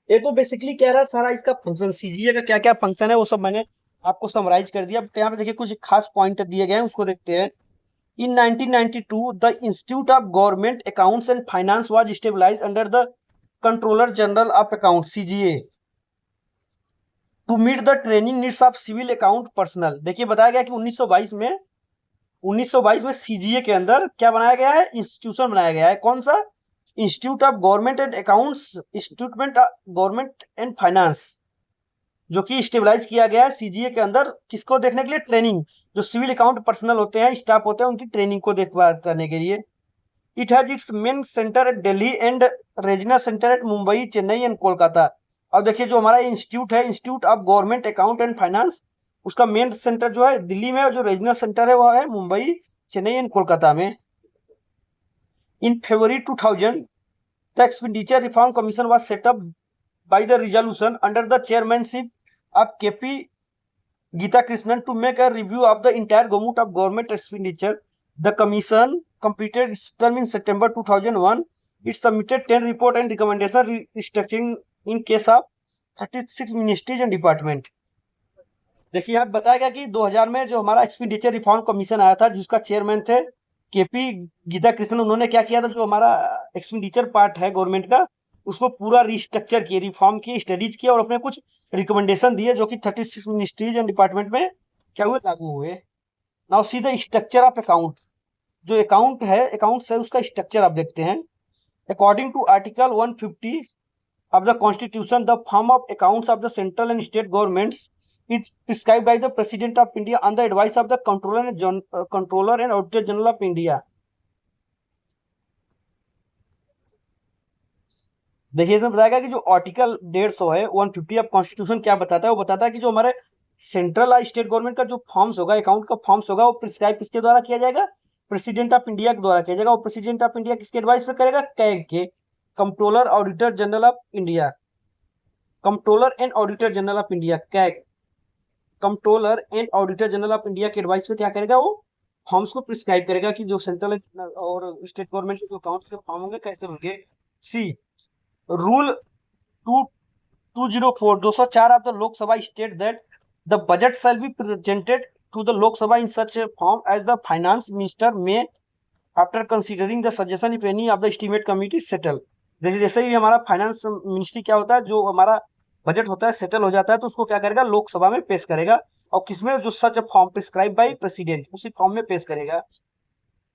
ये तो बेसिकली कह रहा है सारा इसका फंक्शन, सीजीए का क्या क्या फंक्शन है वो सब मैंने आपको समराइज कर दिया। यहाँ पे देखिए कुछ खास पॉइंट दिए गए हैं, उसको देखते हैं। In 1992 the institute of government accounts and finance was stabilised under the controller general of account, CGA, to meet the training needs of civil account personnel. देखिए बताया गया कि 1922 में सीजीए के अंदर क्या बनाया गया है, इंस्टीट्यूशन बनाया गया है। कौन सा, institute of government and accounts, institute government and finance, जो कि स्टेबलाइज किया गया है सीजीए के अंदर। किसको देखने के लिए, ट्रेनिंग, जो सिविल अकाउंट पर्सनल होते हैं, स्टाफ होते हैं, उनकी ट्रेनिंग को देखभाल करने के लिए। It has its main centre at Delhi and regional centre at Mumbai, Chennai and Kolkata. अब देखिए जो हमारा इंस्टीट्यूट है, institute of government account and finance, उसका मेन सेंटर जो है दिल्ली में, और जो रीजनल सेंटर है वो है मुंबई, चेन्नई एंड कोलकाता में। इन February 2000 the expenditure reform commission was set up by the resolution under the chairmanship of KP Geeta Krishnan to make a review of the entire government expenditure. The commission completed its term in September 2001. It submitted 10 report and recommendation restructuring in case of 36 ministries and department. देखिए यहाँ बताया गया कि 2000 में जो हमारा expenditure reform commission आया था, जिसका चेयरमैन थे केपी गीता कृष्णन, उन्होंने क्या किया था, जो हमारा एक्सपेंडिचर पार्ट है गवर्नमेंट का, उसको पूरा रिस्ट्रक्चर किया, रिफॉर्म किए, स्टडीज किया और अपने कुछ रिकमेंडेशन दिए, जो कि 36 मिनिस्ट्रीज एंड डिपार्टमेंट में क्या हुए, लागू हुए। Now see the structure of account. जो अकाउंट है, अकाउंट्स है, उसका स्ट्रक्चर आप देखते हैं। According to article 150 of the constitution, the form of accounts of the central and state governments is prescribed by the president of India on the advice of the controller and auditor general of India. देखिए इसमें बताया गया कि जो article 150 है, 150 of constitution क्या बताता है, वो बताता है कि जो हमारे सेंट्रल और स्टेट गवर्नमेंट का जो फॉर्म्स होगा, अकाउंट का फॉर्म्स होगा, वो प्रिस्क्राइब किसके द्वारा किया जाएगा, प्रेसिडेंट ऑफ इंडिया के द्वारा किया जाएगा। और प्रेसिडेंट ऑफ इंडिया किसके एडवाइस पे करेगा, कैग के, controller auditor general of India, controller and auditor general of India, CAG, controller and auditor general of India के एडवाइस पे क्या करेगा, वो फॉर्म्स को प्रिस्क्राइब करेगा कि जो सेंट्रल और स्टेट गवर्नमेंट के जो अकाउंट्स के फॉर्म होंगे कैसे होंगे। See rule 204 of the Lok Sabha state that the budget shall be presented to the Lok Sabha in such form as the finance minister may after considering the suggestion if any of the estimate committee settle. जैसे ही हमारा finance ministry क्या होता है, जो हमारा budget होता है सेटल हो जाता है, तो उसको क्या करेगा, लोकसभा में पेश करेगा, और किसमें, जो such form prescribe by president, उसी फॉर्म में पेश करेगा।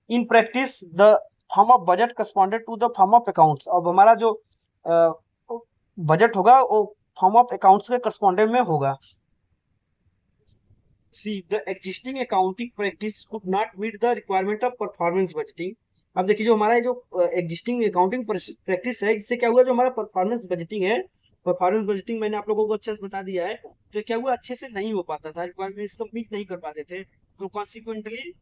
In practice the form of budget corresponded to the form of accounts. अब हमारा जो बजट होगा वो फॉर्म ऑफ अकाउंट्स के करस्पॉन्डेंट में होगा। See the existing accounting practice could not meet the requirement of performance budgeting. अब देखिए जो हमारा जो एग्जिस्टिंग अकाउंटिंग प्रैक्टिस है, इससे क्या हुआ, जो हमारा परफॉर्मेंस बजटिंग है, परफॉर्मेंस बजटिंग मैंने आप लोगों को अच्छे से बता दिया है, तो क्या हुआ, अच्छे से नहीं हो पाता था, रिक्वायरमेंट्स को मीट नहीं कर पाते थे। तो consequently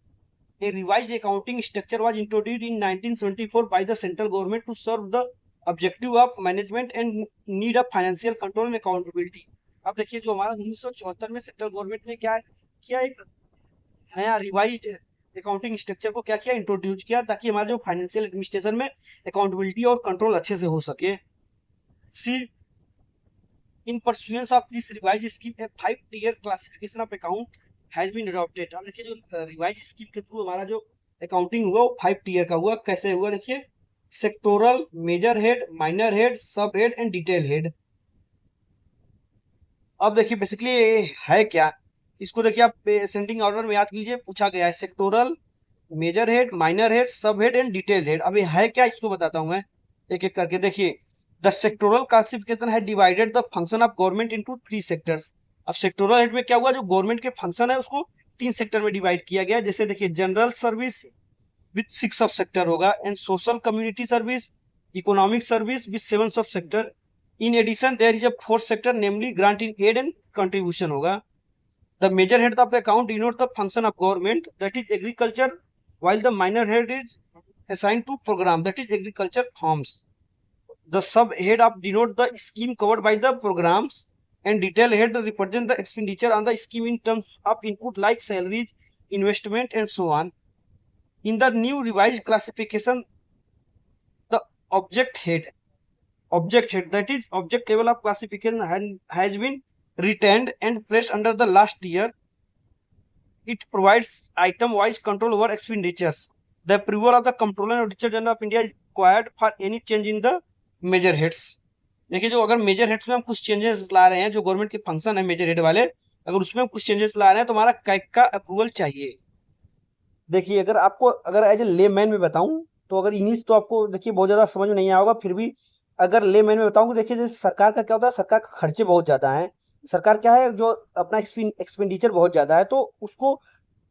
a revised accounting structure was introduced in 1974 by the central government to serve the objective of management and need of financial control and accountability। अब देखिए जो हमारा 1974 में सेंट्रल गवर्नमेंट ने क्या किया, एक नया रिवाइज्ड अकाउंटिंग स्ट्रक्चर को क्या किया, इंट्रोड्यूस किया, ताकि हमारे जो फाइनेंशियल एडमिनिस्ट्रेशन में अकाउंटेबिलिटी और कंट्रोल अच्छे से हो सके। See in pursuance of this revise scheme a 5-tier classification of account has been adopted. अब देखिए जो रिवाइज स्कीम के थ्रू हमारा जो अकाउंटिंग हुआ वो 5 टियर का हुआ। कैसे हुआ देखिए, sectoral, major head, minor head, sub head and detail head. अब देखिए बेसिकली है क्या, इसको देखिए आप सेंडिंग ऑर्डर में याद कीजिए, पूछा गया है sectoral, major head, minor head, sub head and detail head. अब ये है क्या, इसको बताता हूं मैं एक एक करके। देखिए द सेक्टोरल क्लासिफिकेशन है divided the function of government into 3 sectors. अब सेक्टोरल हेड में क्या हुआ, जो गवर्नमेंट के फंक्शन है उसको 3 सेक्टर में डिवाइड किया गया। जैसे देखिए general service with 6 sub sector होगा, and social community service, economic service with 7 sub sector. In addition there is a 4th sector namely grant in aid and contribution होगा। The major head of the account denote the function of government, that is agriculture, while the minor head is assigned to program, that is agriculture farms. The subhead of denote the scheme covered by the programs, and detail head represent the expenditure on the scheme in terms of input like salaries, investment and so on. In the new revised classification, the object head that is object level of classification has been retained and placed under the last year. It provides item-wise control over expenditures. The approval of the Comptroller and Auditor General of India is required for any change in the major heads. देखिए जो अगर major heads में हम कुछ changes ला रहे हैं, जो government के फंक्शन है मेजर हेड वाले, अगर उसमें हम कुछ चेंजेस ला रहे हैं तो हमारा कैग का अप्रूवल चाहिए। देखिए अगर एज ए लेमैन में बताऊं, तो अगर इंग्लिश तो आपको देखिए बहुत ज़्यादा समझ में नहीं आएगा, फिर भी अगर लेमैन में बताऊं तो देखिए जैसे सरकार का क्या होता है, सरकार का खर्चे बहुत ज़्यादा हैं। सरकार क्या है, जो अपना एक्सपेंडिचर बहुत ज़्यादा है, तो उसको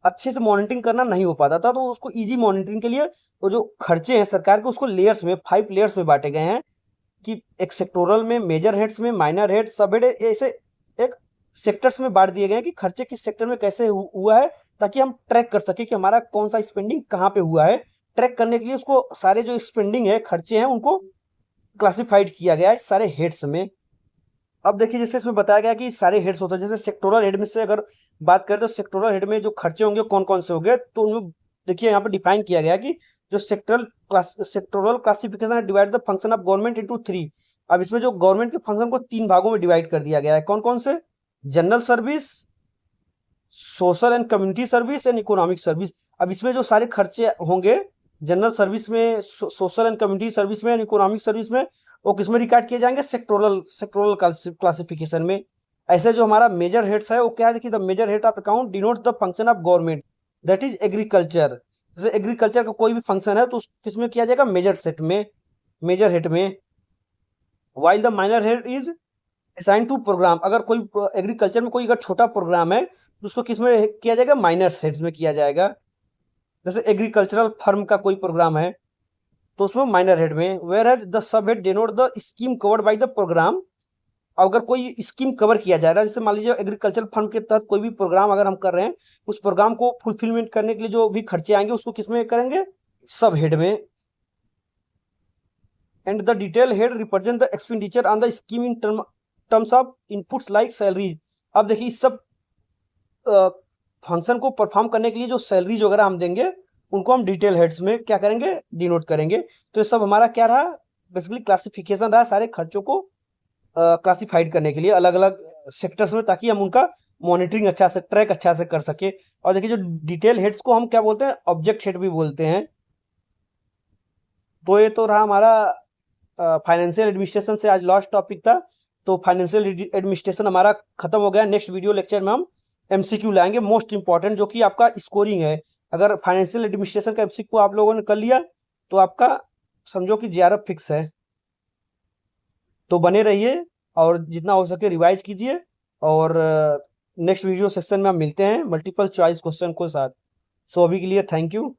अच्छे से मॉनिटरिंग करना नहीं हो पाता था। तो उसको ईजी मॉनिटरिंग के लिए वो जो खर्चे हैं सरकार के, उसको लेयर्स में 5 लेयर्स में बांटे गए हैं, कि एक सेक्टोरल में, मेजर हेड्स में, माइनर हेड, सब हेड, ऐसे एक सेक्टर्स में बांट दिए गए हैं कि खर्चे किस सेक्टर में कैसे हुआ है, ताकि हम ट्रैक कर सके कि हमारा कौन सा स्पेंडिंग कहाँ पे हुआ है। ट्रैक करने के लिए उसको सारे जो स्पेंडिंग है, खर्चे हैं, उनको क्लासिफाइड किया गया है सारे हेड्स में। अब देखिए जैसे इसमें बताया गया कि सारे हेड्स होते हैं, जैसे सेक्टोरल हेड में से अगर बात करें तो सेक्टोरल हेड में जो खर्चे होंगे कौन कौन से होंगे, तो उनमें देखिए यहाँ पर डिफाइन किया गया कि जो sectoral classification divide the function of government into 3। अब इसमें जो गवर्नमेंट के फंक्शन को 3 भागों में डिवाइड कर दिया गया है। कौन कौन से, general service, social and community service and economic service. अब इसमें जो सारे खर्चे होंगे जनरल सर्विस में, सोशल एंड कम्युनिटी सर्विस में, इकोनॉमिक सर्विस में, वो किस में रिकॉर्ड किए जाएंगे, सेक्टोरल क्लासिफिकेशन में। ऐसे जो हमारा मेजर हेड्स है वो क्या है, देखिए the major head of account denotes the function of government, that is agriculture. जैसे एग्रीकल्चर का कोई भी फंक्शन है तो किस में किया जाएगा, मेजर हेड में। While the minor head is assign to programme, अगर कोई एग्रीकल्चर में कोई अगर छोटा प्रोग्राम है तो उसको किस में किया जाएगा, माइनर हेड्स में किया जाएगा। जैसे एग्रीकल्चरल फर्म का कोई प्रोग्राम है तो उसमें माइनर हेड में। Where has the sub head denote the scheme covered by the programme. अगर कोई स्कीम कवर किया जा रहा है, जैसे मान लीजिए एग्रीकल्चर फर्म के तहत कोई भी प्रोग्राम अगर हम कर रहे हैं, उस प्रोग्राम को फुलफिलमेंट करने के लिए जो भी खर्चे आएंगे उसको किस में करेंगे, सब हेड में। And the detail head represent the expenditure on the scheme in terms of inputs like salaries. अब देखिए इस सब फंक्शन को परफॉर्म करने के लिए जो सैलरीज वगैरह हम देंगे उनको हम डिटेल हेड्स में क्या करेंगे, डिनोट करेंगे। तो ये सब हमारा क्या रहा, बेसिकली क्लासिफिकेशन रहा सारे खर्चों को क्लासिफाइड करने के लिए अलग अलग सेक्टर्स में, ताकि हम उनका मॉनिटरिंग अच्छा से, ट्रैक अच्छा से कर सके। और देखिए जो डिटेल हेड्स को हम क्या बोलते हैं, ऑब्जेक्ट हेड भी बोलते हैं। तो ये तो रहा हमारा फाइनेंशियल एडमिनिस्ट्रेशन से आज लास्ट टॉपिक था। तो फाइनेंशियल एडमिनिस्ट्रेशन हमारा खत्म हो गया। नेक्स्ट वीडियो लेक्चर में हम MCQ लाएंगे, मोस्ट इंपॉर्टेंट, जो कि आपका स्कोरिंग है। अगर फाइनेंशियल एडमिनिस्ट्रेशन का MCQ आप लोगों ने कर लिया तो आपका समझो कि JRF फिक्स है। तो बने रहिए और जितना हो सके रिवाइज कीजिए, और नेक्स्ट वीडियो सेक्शन में हम मिलते हैं मल्टीपल चॉइस क्वेश्चन के साथ। सो अभी के लिए थैंक यू।